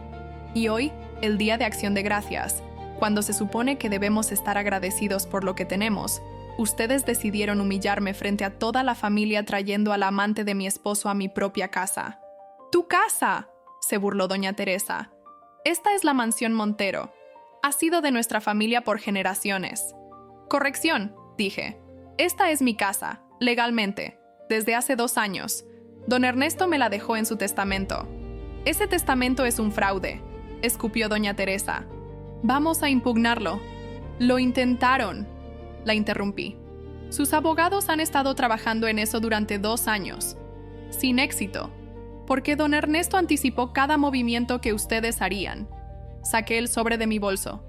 Y hoy, el Día de Acción de Gracias, cuando se supone que debemos estar agradecidos por lo que tenemos, ustedes decidieron humillarme frente a toda la familia trayendo al amante de mi esposo a mi propia casa». «¿Tu casa?», se burló doña Teresa. «Esta es la mansión Montero. Ha sido de nuestra familia por generaciones». «Corrección», dije. «Esta es mi casa, legalmente, desde hace 2 años. Don Ernesto me la dejó en su testamento». «Ese testamento es un fraude», escupió doña Teresa. «Vamos a impugnarlo». «Lo intentaron», la interrumpí. «Sus abogados han estado trabajando en eso durante 2 años. Sin éxito. Porque don Ernesto anticipó cada movimiento que ustedes harían. Saqué el sobre de mi bolso.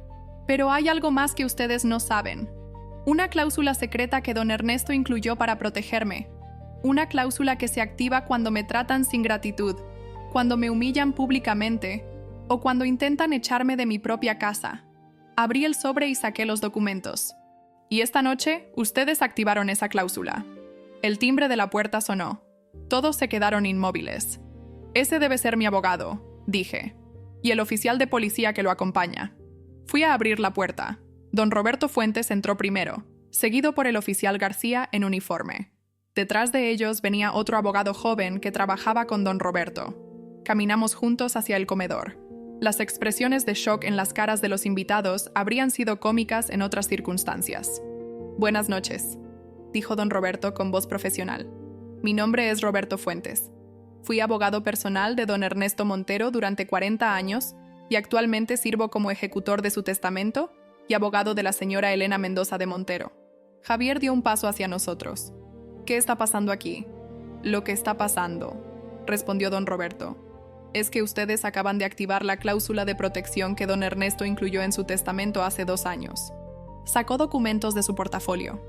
Pero hay algo más que ustedes no saben. Una cláusula secreta que don Ernesto incluyó para protegerme. Una cláusula que se activa cuando me tratan sin gratitud, cuando me humillan públicamente o cuando intentan echarme de mi propia casa. Abrí el sobre y saqué los documentos. Y esta noche, ustedes activaron esa cláusula. El timbre de la puerta sonó. Todos se quedaron inmóviles. Ese debe ser mi abogado, dije. Y el oficial de policía que lo acompaña. Fui a abrir la puerta. Don Roberto Fuentes entró primero, seguido por el oficial García en uniforme. Detrás de ellos venía otro abogado joven que trabajaba con don Roberto. Caminamos juntos hacia el comedor. Las expresiones de shock en las caras de los invitados habrían sido cómicas en otras circunstancias. «Buenas noches», dijo don Roberto con voz profesional. «Mi nombre es Roberto Fuentes. Fui abogado personal de don Ernesto Montero durante 40 años y actualmente sirvo como ejecutor de su testamento y abogado de la señora Elena Mendoza de Montero». Javier dio un paso hacia nosotros. «¿Qué está pasando aquí?» «Lo que está pasando», respondió don Roberto, «es que ustedes acaban de activar la cláusula de protección que don Ernesto incluyó en su testamento hace 2 años». Sacó documentos de su portafolio.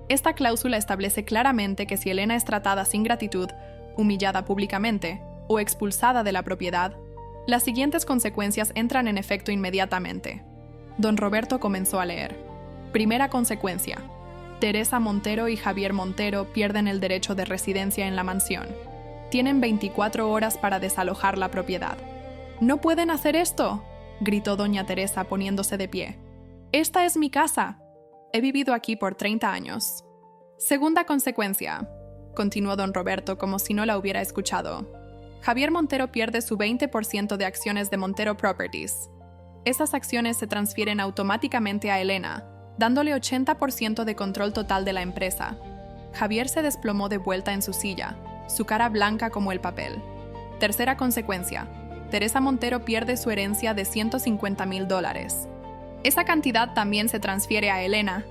Esta cláusula establece claramente que si Elena es tratada sin gratitud, humillada públicamente o expulsada de la propiedad, las siguientes consecuencias entran en efecto inmediatamente. Don Roberto comenzó a leer. Primera consecuencia. Teresa Montero y Javier Montero pierden el derecho de residencia en la mansión. Tienen 24 horas para desalojar la propiedad. «¡No pueden hacer esto!», gritó doña Teresa poniéndose de pie. «Esta es mi casa. He vivido aquí por 30 años». Segunda consecuencia, continuó don Roberto como si no la hubiera escuchado. Javier Montero pierde su 20% de acciones de Montero Properties. Esas acciones se transfieren automáticamente a Elena, dándole 80% de control total de la empresa. Javier se desplomó de vuelta en su silla, su cara blanca como el papel. Tercera consecuencia, Teresa Montero pierde su herencia de $150,000. Esa cantidad también se transfiere a Elena.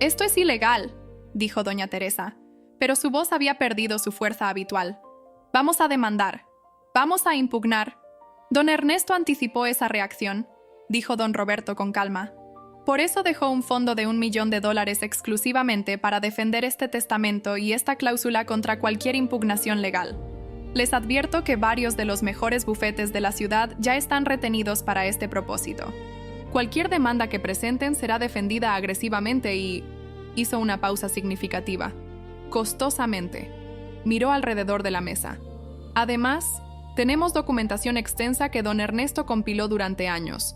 «Esto es ilegal», dijo doña Teresa, pero su voz había perdido su fuerza habitual. «Vamos a demandar. Vamos a impugnar». Don Ernesto anticipó esa reacción, dijo don Roberto con calma. Por eso dejó un fondo de $1 millón exclusivamente para defender este testamento y esta cláusula contra cualquier impugnación legal. Les advierto que varios de los mejores bufetes de la ciudad ya están retenidos para este propósito. Cualquier demanda que presenten será defendida agresivamente y... Hizo una pausa significativa. Costosamente. Miró alrededor de la mesa. Además, tenemos documentación extensa que don Ernesto compiló durante años.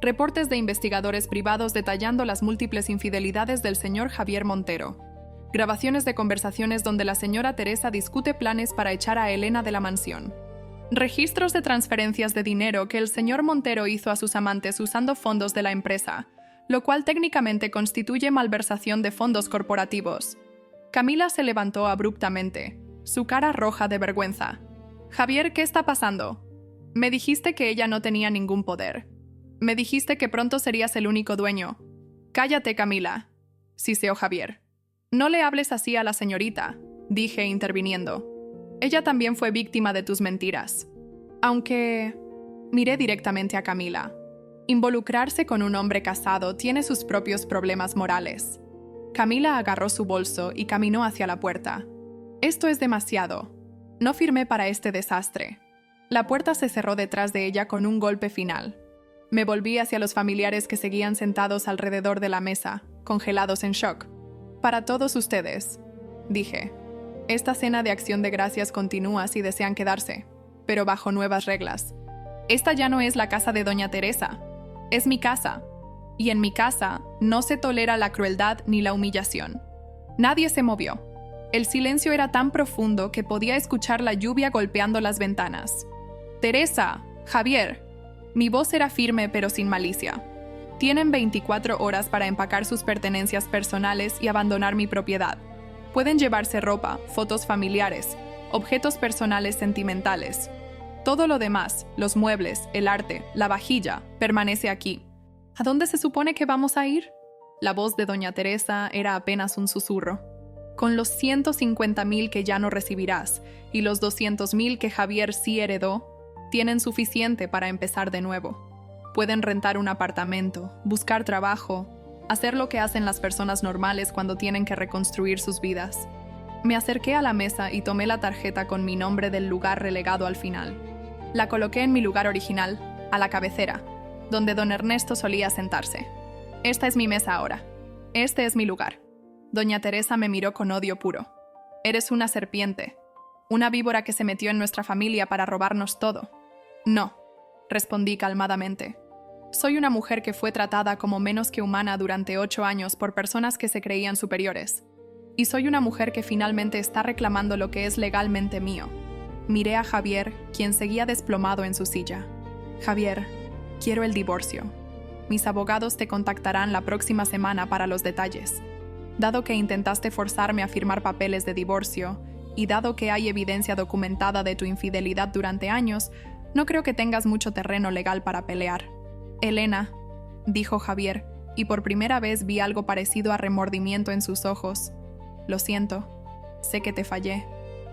Reportes de investigadores privados detallando las múltiples infidelidades del señor Javier Montero. Grabaciones de conversaciones donde la señora Teresa discute planes para echar a Elena de la mansión. Registros de transferencias de dinero que el señor Montero hizo a sus amantes usando fondos de la empresa, lo cual técnicamente constituye malversación de fondos corporativos. Camila se levantó abruptamente, su cara roja de vergüenza. «Javier, ¿qué está pasando? Me dijiste que ella no tenía ningún poder. Me dijiste que pronto serías el único dueño». «Cállate, Camila», siseó Javier. «No le hables así a la señorita», dije interviniendo. «Ella también fue víctima de tus mentiras. Aunque...». Miré directamente a Camila. Involucrarse con un hombre casado tiene sus propios problemas morales. Camila agarró su bolso y caminó hacia la puerta. «Esto es demasiado. No firmé para este desastre». La puerta se cerró detrás de ella con un golpe final. Me volví hacia los familiares que seguían sentados alrededor de la mesa, congelados en shock. «Para todos ustedes», dije. «Esta cena de acción de gracias continúa si desean quedarse, pero bajo nuevas reglas. Esta ya no es la casa de doña Teresa. Es mi casa. Y en mi casa no se tolera la crueldad ni la humillación». Nadie se movió. El silencio era tan profundo que podía escuchar la lluvia golpeando las ventanas. «Teresa, Javier». Mi voz era firme pero sin malicia. «Tienen 24 horas para empacar sus pertenencias personales y abandonar mi propiedad. Pueden llevarse ropa, fotos familiares, objetos personales sentimentales. Todo lo demás, los muebles, el arte, la vajilla, permanece aquí». «¿A dónde se supone que vamos a ir?». La voz de doña Teresa era apenas un susurro. Con los 150,000 que ya no recibirás y los 200,000 que Javier sí heredó, tienen suficiente para empezar de nuevo. Pueden rentar un apartamento, buscar trabajo, hacer lo que hacen las personas normales cuando tienen que reconstruir sus vidas. Me acerqué a la mesa y tomé la tarjeta con mi nombre del lugar relegado al final. La coloqué en mi lugar original, a la cabecera, donde don Ernesto solía sentarse. Esta es mi mesa ahora. Este es mi lugar. Doña Teresa me miró con odio puro. Eres una serpiente, una víbora que se metió en nuestra familia para robarnos todo. No, respondí calmadamente. Soy una mujer que fue tratada como menos que humana durante 8 años por personas que se creían superiores. Y soy una mujer que finalmente está reclamando lo que es legalmente mío. Miré a Javier, quien seguía desplomado en su silla. Javier, quiero el divorcio. Mis abogados te contactarán la próxima semana para los detalles. Dado que intentaste forzarme a firmar papeles de divorcio, y dado que hay evidencia documentada de tu infidelidad durante años, no creo que tengas mucho terreno legal para pelear. Elena, dijo Javier, y por primera vez vi algo parecido a remordimiento en sus ojos. Lo siento. Sé que te fallé.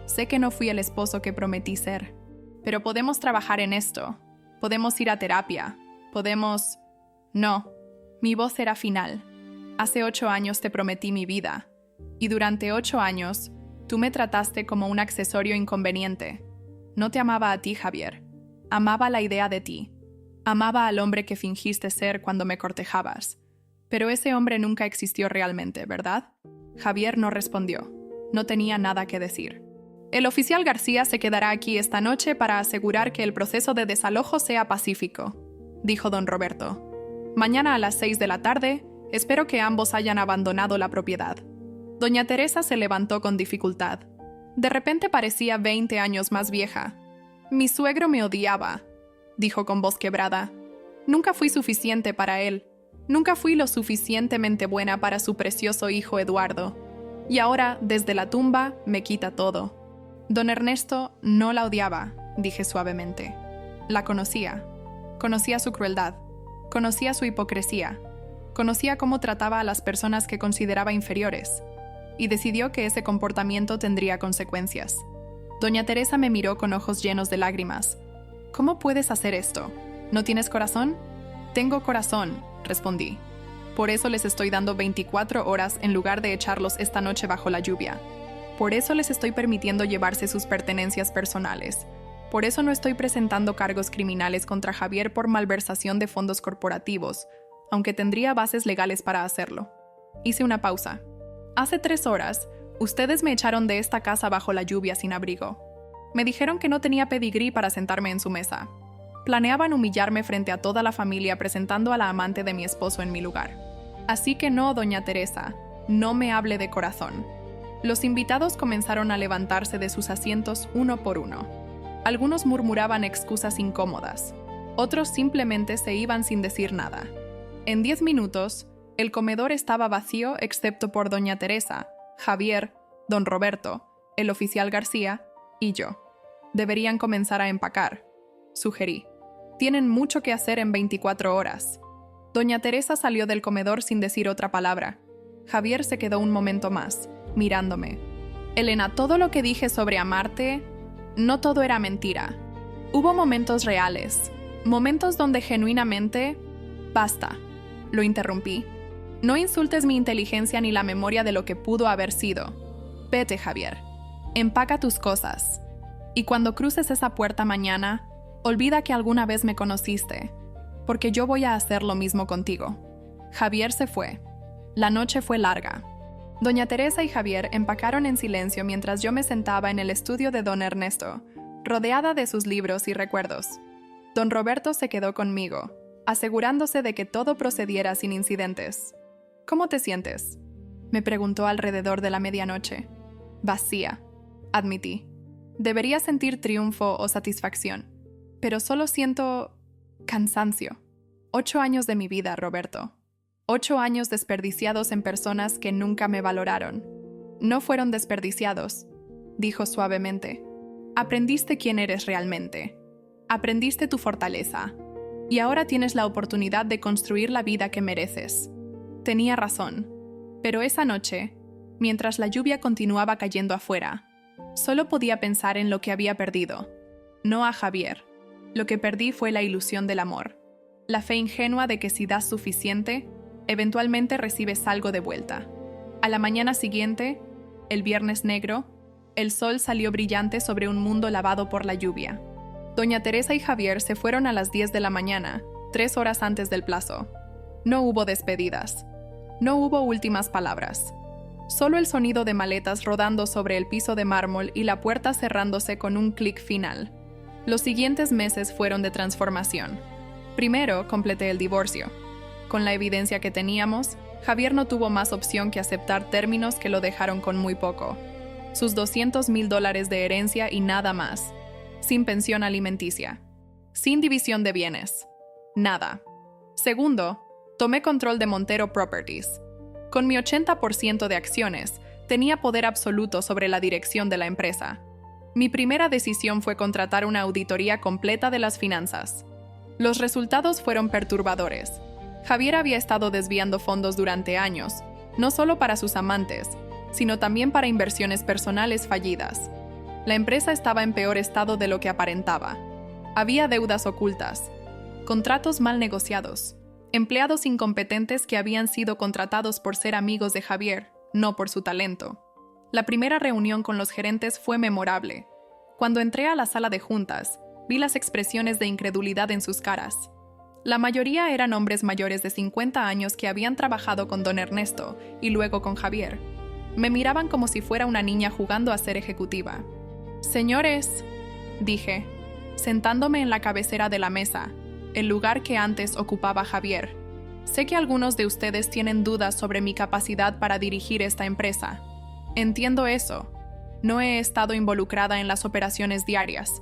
Sé que no fui el esposo que prometí ser. Pero podemos trabajar en esto. Podemos ir a terapia. Podemos... No. Mi voz era final. Hace 8 años te prometí mi vida. Y durante 8 años, tú me trataste como un accesorio inconveniente. No te amaba a ti, Javier. Amaba la idea de ti. Amaba al hombre que fingiste ser cuando me cortejabas. Pero ese hombre nunca existió realmente, ¿verdad? Javier no respondió. No tenía nada que decir. El oficial García se quedará aquí esta noche para asegurar que el proceso de desalojo sea pacífico, dijo don Roberto. Mañana a las 6 de la tarde, espero que ambos hayan abandonado la propiedad. Doña Teresa se levantó con dificultad. De repente parecía 20 años más vieja. Mi suegro me odiaba, dijo con voz quebrada. Nunca fui suficiente para él. Nunca fui lo suficientemente buena para su precioso hijo Eduardo. Y ahora, desde la tumba, me quita todo. Don Ernesto no la odiaba, dije suavemente. La conocía. Conocía su crueldad. Conocía su hipocresía. Conocía cómo trataba a las personas que consideraba inferiores. Y decidió que ese comportamiento tendría consecuencias. Doña Teresa me miró con ojos llenos de lágrimas. ¿Cómo puedes hacer esto? ¿No tienes corazón? Tengo corazón, respondí. Por eso les estoy dando 24 horas en lugar de echarlos esta noche bajo la lluvia. Por eso les estoy permitiendo llevarse sus pertenencias personales. Por eso no estoy presentando cargos criminales contra Javier por malversación de fondos corporativos, aunque tendría bases legales para hacerlo. Hice una pausa. Hace 3 horas, ustedes me echaron de esta casa bajo la lluvia sin abrigo. Me dijeron que no tenía pedigrí para sentarme en su mesa. Planeaban humillarme frente a toda la familia presentando a la amante de mi esposo en mi lugar. Así que no, doña Teresa, no me hable de corazón. Los invitados comenzaron a levantarse de sus asientos uno por uno. Algunos murmuraban excusas incómodas. Otros simplemente se iban sin decir nada. En 10 minutos, el comedor estaba vacío excepto por doña Teresa, Javier, don Roberto, el oficial García y yo. Deberían comenzar a empacar, sugerí. Tienen mucho que hacer en 24 horas. Doña Teresa salió del comedor sin decir otra palabra. Javier se quedó un momento más, mirándome. Elena, todo lo que dije sobre amarte, no todo era mentira. Hubo momentos reales, momentos donde genuinamente... Basta, lo interrumpí. No insultes mi inteligencia ni la memoria de lo que pudo haber sido. Vete, Javier. Empaca tus cosas. Y cuando cruces esa puerta mañana, olvida que alguna vez me conociste, porque yo voy a hacer lo mismo contigo. Javier se fue. La noche fue larga. Doña Teresa y Javier empacaron en silencio mientras yo me sentaba en el estudio de don Ernesto, rodeada de sus libros y recuerdos. Don Roberto se quedó conmigo, asegurándose de que todo procediera sin incidentes. ¿Cómo te sientes?, me preguntó alrededor de la medianoche. Vacía, admití. Debería sentir triunfo o satisfacción, pero solo siento cansancio. 8 años de mi vida, Roberto. 8 años desperdiciados en personas que nunca me valoraron. No fueron desperdiciados, dijo suavemente. Aprendiste quién eres realmente. Aprendiste tu fortaleza. Y ahora tienes la oportunidad de construir la vida que mereces. Tenía razón. Pero esa noche, mientras la lluvia continuaba cayendo afuera. Solo podía pensar en lo que había perdido. No a Javier. Lo que perdí fue la ilusión del amor. La fe ingenua de que si das suficiente, eventualmente recibes algo de vuelta. A la mañana siguiente, el viernes negro, el sol salió brillante sobre un mundo lavado por la lluvia. Doña Teresa y Javier se fueron a las 10 de la mañana, 3 horas antes del plazo. No hubo despedidas. No hubo últimas palabras. Solo el sonido de maletas rodando sobre el piso de mármol y la puerta cerrándose con un clic final. Los siguientes meses fueron de transformación. Primero, completé el divorcio. Con la evidencia que teníamos, Javier no tuvo más opción que aceptar términos que lo dejaron con muy poco. Sus $200,000 de herencia y nada más. Sin pensión alimenticia. Sin división de bienes. Nada. Segundo, tomé control de Montero Properties. Con mi 80% de acciones, tenía poder absoluto sobre la dirección de la empresa. Mi primera decisión fue contratar una auditoría completa de las finanzas. Los resultados fueron perturbadores. Javier había estado desviando fondos durante años, no solo para sus amantes, sino también para inversiones personales fallidas. La empresa estaba en peor estado de lo que aparentaba. Había deudas ocultas, contratos mal negociados, empleados incompetentes que habían sido contratados por ser amigos de Javier, no por su talento. La primera reunión con los gerentes fue memorable. Cuando entré a la sala de juntas, vi las expresiones de incredulidad en sus caras. La mayoría eran hombres mayores de 50 años que habían trabajado con don Ernesto y luego con Javier. Me miraban como si fuera una niña jugando a ser ejecutiva. «Señores», dije, sentándome en la cabecera de la mesa, el lugar que antes ocupaba Javier. «Sé que algunos de ustedes tienen dudas sobre mi capacidad para dirigir esta empresa. Entiendo eso. No he estado involucrada en las operaciones diarias.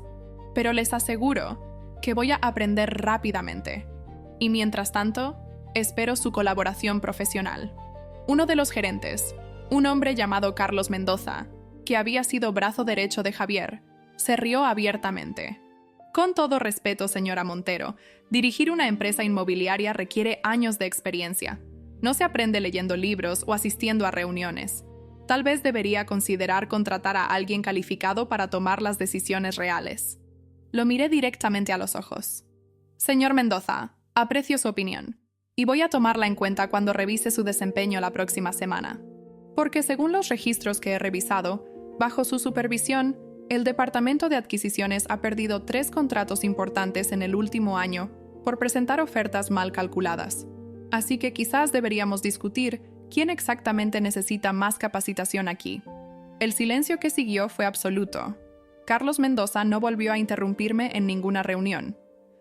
Pero les aseguro que voy a aprender rápidamente. Y mientras tanto, espero su colaboración profesional». Uno de los gerentes, un hombre llamado Carlos Mendoza, que había sido brazo derecho de Javier, se rió abiertamente. «Con todo respeto, señora Montero, dirigir una empresa inmobiliaria requiere años de experiencia. No se aprende leyendo libros o asistiendo a reuniones. Tal vez debería considerar contratar a alguien calificado para tomar las decisiones reales». Lo miré directamente a los ojos. «Señor Mendoza, aprecio su opinión, y voy a tomarla en cuenta cuando revise su desempeño la próxima semana. Porque según los registros que he revisado, bajo su supervisión, el Departamento de Adquisiciones ha perdido 3 contratos importantes en el último año por presentar ofertas mal calculadas. Así que quizás deberíamos discutir quién exactamente necesita más capacitación aquí». El silencio que siguió fue absoluto. Carlos Mendoza no volvió a interrumpirme en ninguna reunión.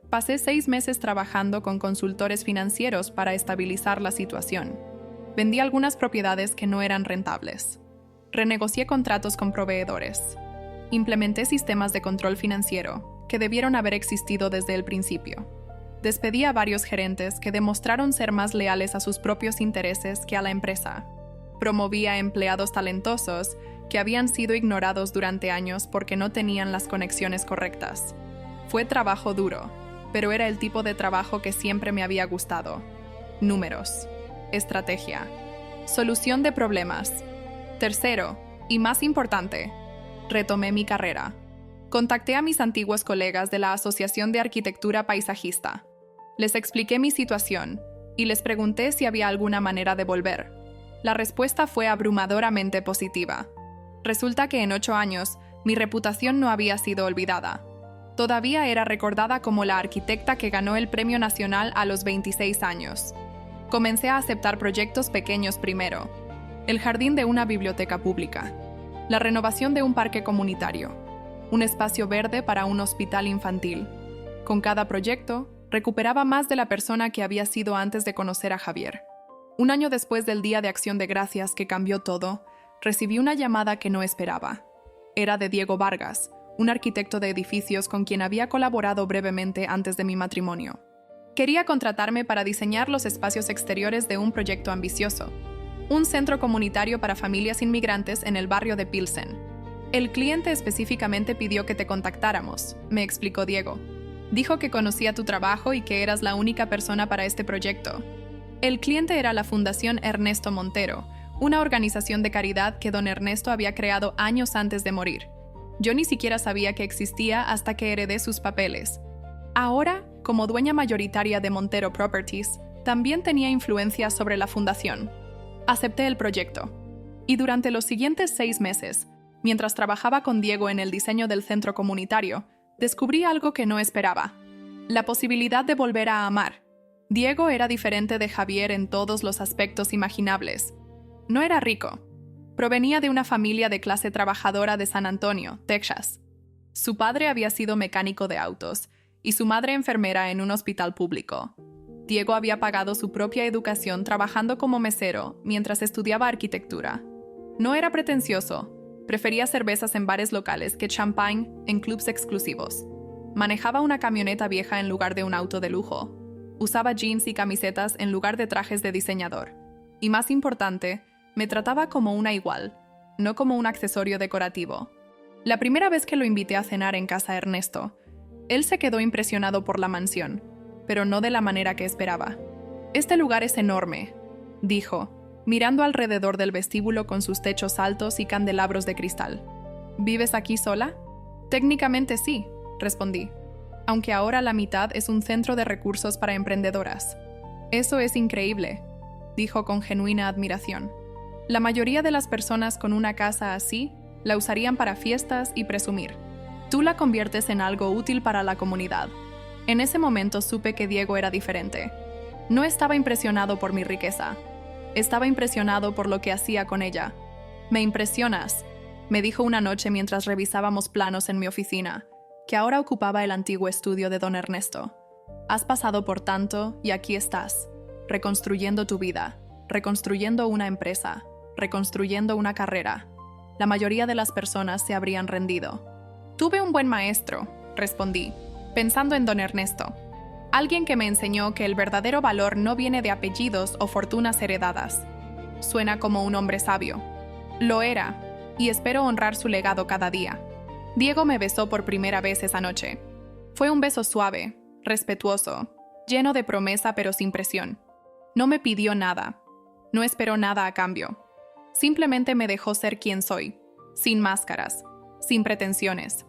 Pasé 6 meses trabajando con consultores financieros para estabilizar la situación. Vendí algunas propiedades que no eran rentables. Renegocié contratos con proveedores. Implementé sistemas de control financiero que debieron haber existido desde el principio. Despedí a varios gerentes que demostraron ser más leales a sus propios intereses que a la empresa. Promoví a empleados talentosos que habían sido ignorados durante años porque no tenían las conexiones correctas. Fue trabajo duro, pero era el tipo de trabajo que siempre me había gustado. Números, estrategia, solución de problemas. Tercero, y más importante, retomé mi carrera. Contacté a mis antiguos colegas de la Asociación de Arquitectura Paisajista. Les expliqué mi situación y les pregunté si había alguna manera de volver. La respuesta fue abrumadoramente positiva. Resulta que en 8 años, mi reputación no había sido olvidada. Todavía era recordada como la arquitecta que ganó el Premio Nacional a los 26 años. Comencé a aceptar proyectos pequeños primero. El jardín de una biblioteca pública. La renovación de un parque comunitario. Un espacio verde para un hospital infantil. Con cada proyecto, recuperaba más de la persona que había sido antes de conocer a Javier. Un año después del Día de Acción de Gracias que cambió todo, recibí una llamada que no esperaba. Era de Diego Vargas, un arquitecto de edificios con quien había colaborado brevemente antes de mi matrimonio. Quería contratarme para diseñar los espacios exteriores de un proyecto ambicioso, un centro comunitario para familias inmigrantes en el barrio de Pilsen. «El cliente específicamente pidió que te contactáramos», me explicó Diego. «Dijo que conocía tu trabajo y que eras la única persona para este proyecto». El cliente era la Fundación Ernesto Montero, una organización de caridad que don Ernesto había creado años antes de morir. Yo ni siquiera sabía que existía hasta que heredé sus papeles. Ahora, como dueña mayoritaria de Montero Properties, también tenía influencia sobre la fundación. Acepté el proyecto. Y durante los siguientes 6 meses, mientras trabajaba con Diego en el diseño del centro comunitario, descubrí algo que no esperaba: la posibilidad de volver a amar. Diego era diferente de Javier en todos los aspectos imaginables. No era rico. Provenía de una familia de clase trabajadora de San Antonio, Texas. Su padre había sido mecánico de autos y su madre enfermera en un hospital público. Diego había pagado su propia educación trabajando como mesero mientras estudiaba arquitectura. No era pretencioso. Prefería cervezas en bares locales que champagne en clubs exclusivos. Manejaba una camioneta vieja en lugar de un auto de lujo. Usaba jeans y camisetas en lugar de trajes de diseñador. Y más importante, me trataba como una igual, no como un accesorio decorativo. La primera vez que lo invité a cenar en casa Ernesto, él se quedó impresionado por la mansión, pero no de la manera que esperaba. «Este lugar es enorme», dijo, mirando alrededor del vestíbulo con sus techos altos y candelabros de cristal. «¿Vives aquí sola?» «Técnicamente sí», respondí, aunque ahora la mitad es un centro de recursos para emprendedoras. «Eso es increíble», dijo con genuina admiración. «La mayoría de las personas con una casa así la usarían para fiestas y presumir. Tú la conviertes en algo útil para la comunidad». En ese momento supe que Diego era diferente. No estaba impresionado por mi riqueza. Estaba impresionado por lo que hacía con ella. «Me impresionas», me dijo una noche mientras revisábamos planos en mi oficina, que ahora ocupaba el antiguo estudio de don Ernesto. «Has pasado por tanto y aquí estás, reconstruyendo tu vida, reconstruyendo una empresa, reconstruyendo una carrera. La mayoría de las personas se habrían rendido». «Tuve un buen maestro», respondí, pensando en don Ernesto. «Alguien que me enseñó que el verdadero valor no viene de apellidos o fortunas heredadas». Suena como un hombre sabio. Lo era, y espero honrar su legado cada día. Diego me besó por primera vez esa noche. Fue un beso suave, respetuoso, lleno de promesa pero sin presión. No me pidió nada. No esperó nada a cambio. Simplemente me dejó ser quien soy, sin máscaras, sin pretensiones.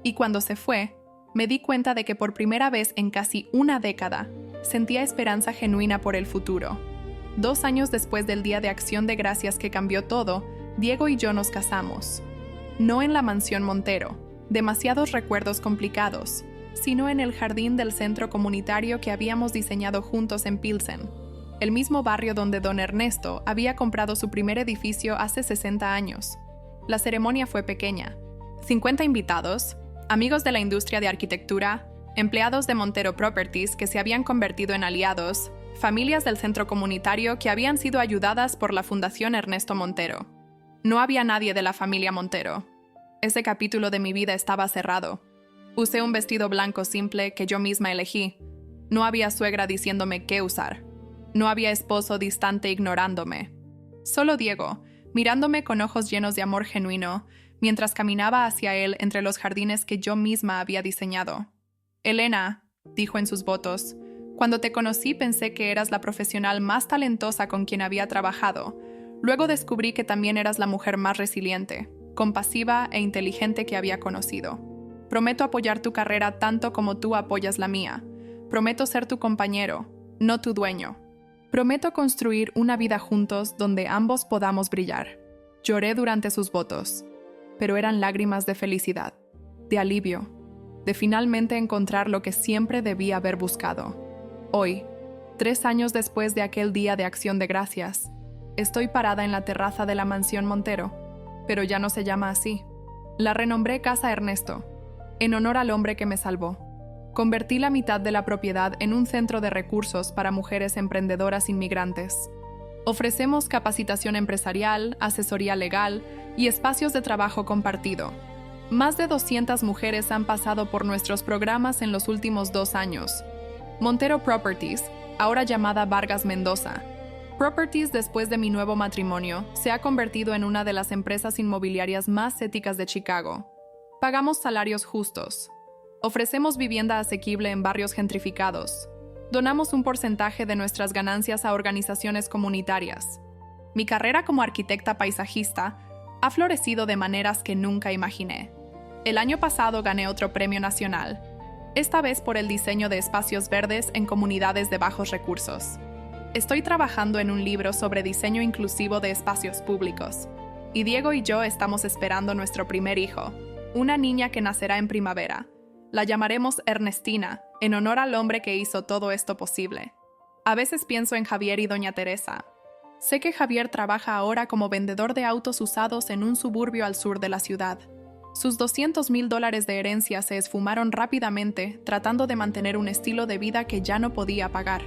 Y cuando se fue, me di cuenta de que por primera vez en casi una década, sentía esperanza genuina por el futuro. 2 años después del Día de Acción de Gracias que cambió todo, Diego y yo nos casamos. No en la mansión Montero, demasiados recuerdos complicados, sino en el jardín del centro comunitario que habíamos diseñado juntos en Pilsen, el mismo barrio donde don Ernesto había comprado su primer edificio hace 60 años. La ceremonia fue pequeña. 50 invitados, amigos de la industria de arquitectura, empleados de Montero Properties que se habían convertido en aliados, familias del centro comunitario que habían sido ayudadas por la Fundación Ernesto Montero. No había nadie de la familia Montero. Ese capítulo de mi vida estaba cerrado. Usé un vestido blanco simple que yo misma elegí. No había suegra diciéndome qué usar. No había esposo distante ignorándome. Solo Diego, mirándome con ojos llenos de amor genuino, mientras caminaba hacia él entre los jardines que yo misma había diseñado. «Elena», dijo en sus votos, «cuando te conocí pensé que eras la profesional más talentosa con quien había trabajado. Luego descubrí que también eras la mujer más resiliente, compasiva e inteligente que había conocido. Prometo apoyar tu carrera tanto como tú apoyas la mía. Prometo ser tu compañero, no tu dueño. Prometo construir una vida juntos donde ambos podamos brillar». Lloré durante sus votos, pero eran lágrimas de felicidad, de alivio, de finalmente encontrar lo que siempre debía haber buscado. Hoy, 3 años después de aquel Día de Acción de Gracias, estoy parada en la terraza de la mansión Montero, pero ya no se llama así. La renombré Casa Ernesto, en honor al hombre que me salvó. Convertí la mitad de la propiedad en un centro de recursos para mujeres emprendedoras inmigrantes. Ofrecemos capacitación empresarial, asesoría legal y espacios de trabajo compartido. Más de 200 mujeres han pasado por nuestros programas en los últimos 2 años. Montero Properties, ahora llamada Vargas Mendoza. Properties, después de mi nuevo matrimonio, se ha convertido en una de las empresas inmobiliarias más éticas de Chicago. Pagamos salarios justos. Ofrecemos vivienda asequible en barrios gentrificados. Donamos un porcentaje de nuestras ganancias a organizaciones comunitarias. Mi carrera como arquitecta paisajista ha florecido de maneras que nunca imaginé. El año pasado gané otro premio nacional, esta vez por el diseño de espacios verdes en comunidades de bajos recursos. Estoy trabajando en un libro sobre diseño inclusivo de espacios públicos, y Diego y yo estamos esperando nuestro primer hijo, una niña que nacerá en primavera. La llamaremos Ernestina, en honor al hombre que hizo todo esto posible. A veces pienso en Javier y Doña Teresa. Sé que Javier trabaja ahora como vendedor de autos usados en un suburbio al sur de la ciudad. Sus $200,000 de herencia se esfumaron rápidamente tratando de mantener un estilo de vida que ya no podía pagar.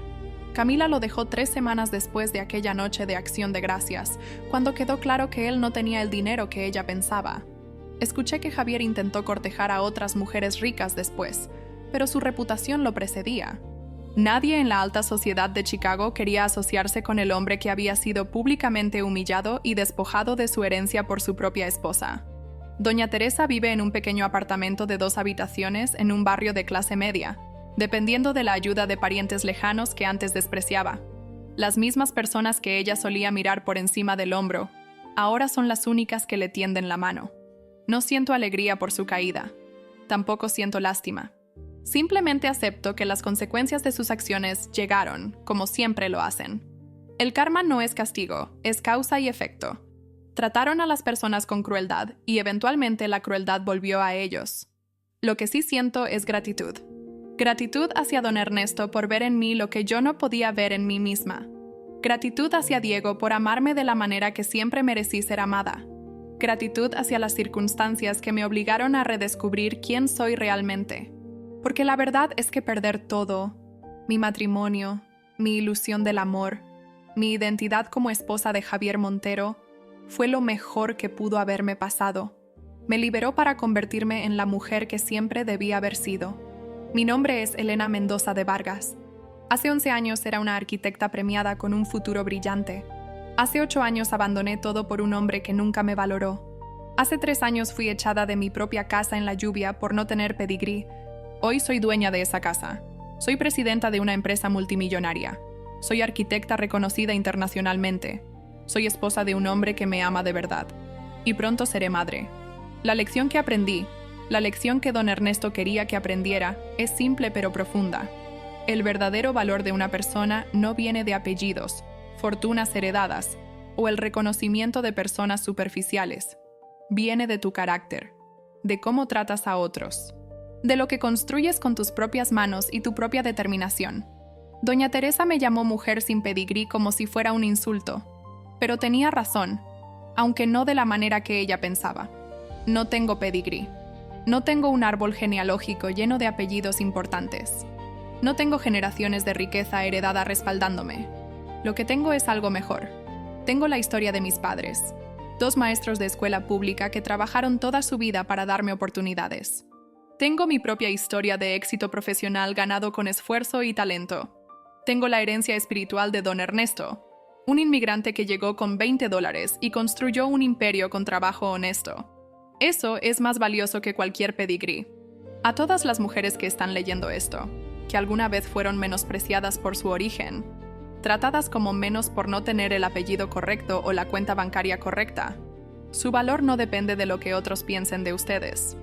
Camila lo dejó 3 semanas después de aquella noche de Acción de Gracias, cuando quedó claro que él no tenía el dinero que ella pensaba. Escuché que Javier intentó cortejar a otras mujeres ricas después, pero su reputación lo precedía. Nadie en la alta sociedad de Chicago quería asociarse con el hombre que había sido públicamente humillado y despojado de su herencia por su propia esposa. Doña Teresa vive en un pequeño apartamento de 2 habitaciones en un barrio de clase media, dependiendo de la ayuda de parientes lejanos que antes despreciaba. Las mismas personas que ella solía mirar por encima del hombro, ahora son las únicas que le tienden la mano. No siento alegría por su caída. Tampoco siento lástima. Simplemente acepto que las consecuencias de sus acciones llegaron, como siempre lo hacen. El karma no es castigo, es causa y efecto. Trataron a las personas con crueldad y eventualmente la crueldad volvió a ellos. Lo que sí siento es gratitud. Gratitud hacia don Ernesto por ver en mí lo que yo no podía ver en mí misma. Gratitud hacia Diego por amarme de la manera que siempre merecí ser amada. Gratitud hacia las circunstancias que me obligaron a redescubrir quién soy realmente. Porque la verdad es que perder todo, mi matrimonio, mi ilusión del amor, mi identidad como esposa de Javier Montero, fue lo mejor que pudo haberme pasado. Me liberó para convertirme en la mujer que siempre debía haber sido. Mi nombre es Elena Mendoza de Vargas. Hace 11 años era una arquitecta premiada con un futuro brillante. Hace 8 años abandoné todo por un hombre que nunca me valoró. Hace 3 años fui echada de mi propia casa en la lluvia por no tener pedigrí. Hoy soy dueña de esa casa. Soy presidenta de una empresa multimillonaria. Soy arquitecta reconocida internacionalmente. Soy esposa de un hombre que me ama de verdad. Y pronto seré madre. La lección que aprendí, la lección que don Ernesto quería que aprendiera, es simple pero profunda. El verdadero valor de una persona no viene de apellidos, fortunas heredadas o el reconocimiento de personas superficiales. Viene de tu carácter, de cómo tratas a otros, de lo que construyes con tus propias manos y tu propia determinación. Doña Teresa me llamó mujer sin pedigrí como si fuera un insulto, pero tenía razón, aunque no de la manera que ella pensaba. No tengo pedigrí. No tengo un árbol genealógico lleno de apellidos importantes. No tengo generaciones de riqueza heredada respaldándome. Lo que tengo es algo mejor. Tengo la historia de mis padres, 2 maestros de escuela pública que trabajaron toda su vida para darme oportunidades. Tengo mi propia historia de éxito profesional ganado con esfuerzo y talento. Tengo la herencia espiritual de don Ernesto, un inmigrante que llegó con $20 y construyó un imperio con trabajo honesto. Eso es más valioso que cualquier pedigrí. A todas las mujeres que están leyendo esto, que alguna vez fueron menospreciadas por su origen, tratadas como menos por no tener el apellido correcto o la cuenta bancaria correcta, su valor no depende de lo que otros piensen de ustedes.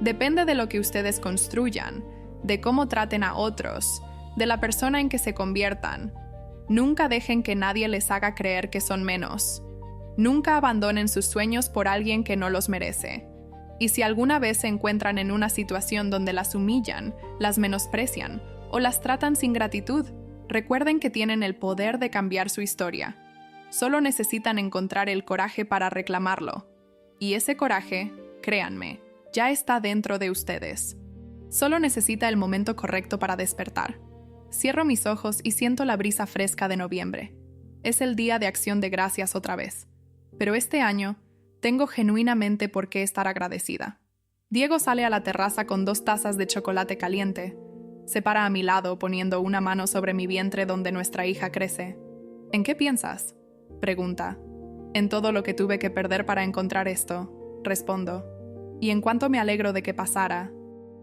Depende de lo que ustedes construyan, de cómo traten a otros, de la persona en que se conviertan. Nunca dejen que nadie les haga creer que son menos. Nunca abandonen sus sueños por alguien que no los merece. Y si alguna vez se encuentran en una situación donde las humillan, las menosprecian o las tratan sin gratitud, recuerden que tienen el poder de cambiar su historia. Solo necesitan encontrar el coraje para reclamarlo. Y ese coraje, créanme, ya está dentro de ustedes. Solo necesita el momento correcto para despertar. Cierro mis ojos y siento la brisa fresca de noviembre. Es el día de Acción de Gracias otra vez. Pero este año, tengo genuinamente por qué estar agradecida. Diego sale a la terraza con 2 tazas de chocolate caliente. Se para a mi lado poniendo una mano sobre mi vientre donde nuestra hija crece. ¿En qué piensas?, pregunta. En todo lo que tuve que perder para encontrar esto, respondo. Y en cuanto me alegro de que pasara,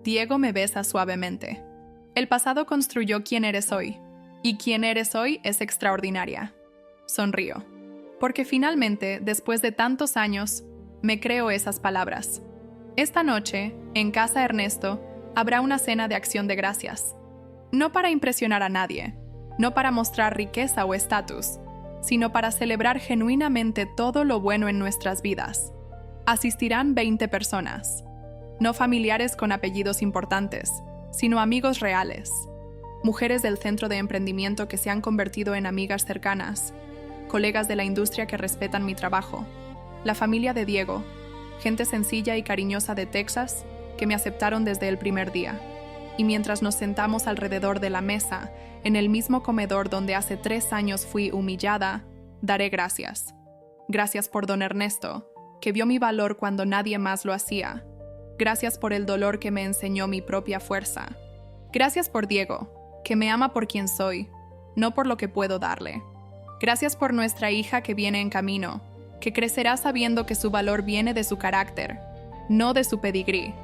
Diego me besa suavemente. El pasado construyó quién eres hoy, y quién eres hoy es extraordinaria. Sonrío. porque finalmente, después de tantos años, me creo esas palabras. Esta noche, en casa Ernesto, habrá una cena de acción de gracias. No para impresionar a nadie, no para mostrar riqueza o estatus, sino para celebrar genuinamente todo lo bueno en nuestras vidas. Asistirán 20 personas, no familiares con apellidos importantes, sino amigos reales, mujeres del centro de emprendimiento que se han convertido en amigas cercanas, colegas de la industria que respetan mi trabajo, la familia de Diego, gente sencilla y cariñosa de Texas que me aceptaron desde el primer día. Y mientras nos sentamos alrededor de la mesa, en el mismo comedor donde hace 3 años fui humillada, daré gracias. Gracias por don Ernesto, que vio mi valor cuando nadie más lo hacía. Gracias por el dolor que me enseñó mi propia fuerza. Gracias por Diego, que me ama por quien soy, no por lo que puedo darle. Gracias por nuestra hija que viene en camino, que crecerá sabiendo que su valor viene de su carácter, no de su pedigrí.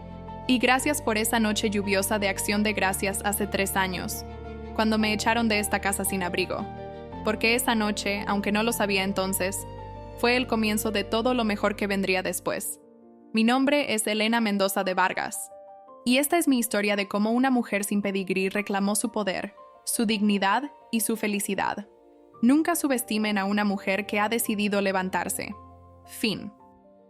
Y gracias por esa noche lluviosa de acción de gracias hace 3 años, cuando me echaron de esta casa sin abrigo. Porque esa noche, aunque no lo sabía entonces, fue el comienzo de todo lo mejor que vendría después. Mi nombre es Elena Mendoza de Vargas, y esta es mi historia de cómo una mujer sin pedigrí reclamó su poder, su dignidad y su felicidad. Nunca subestimen a una mujer que ha decidido levantarse. Fin.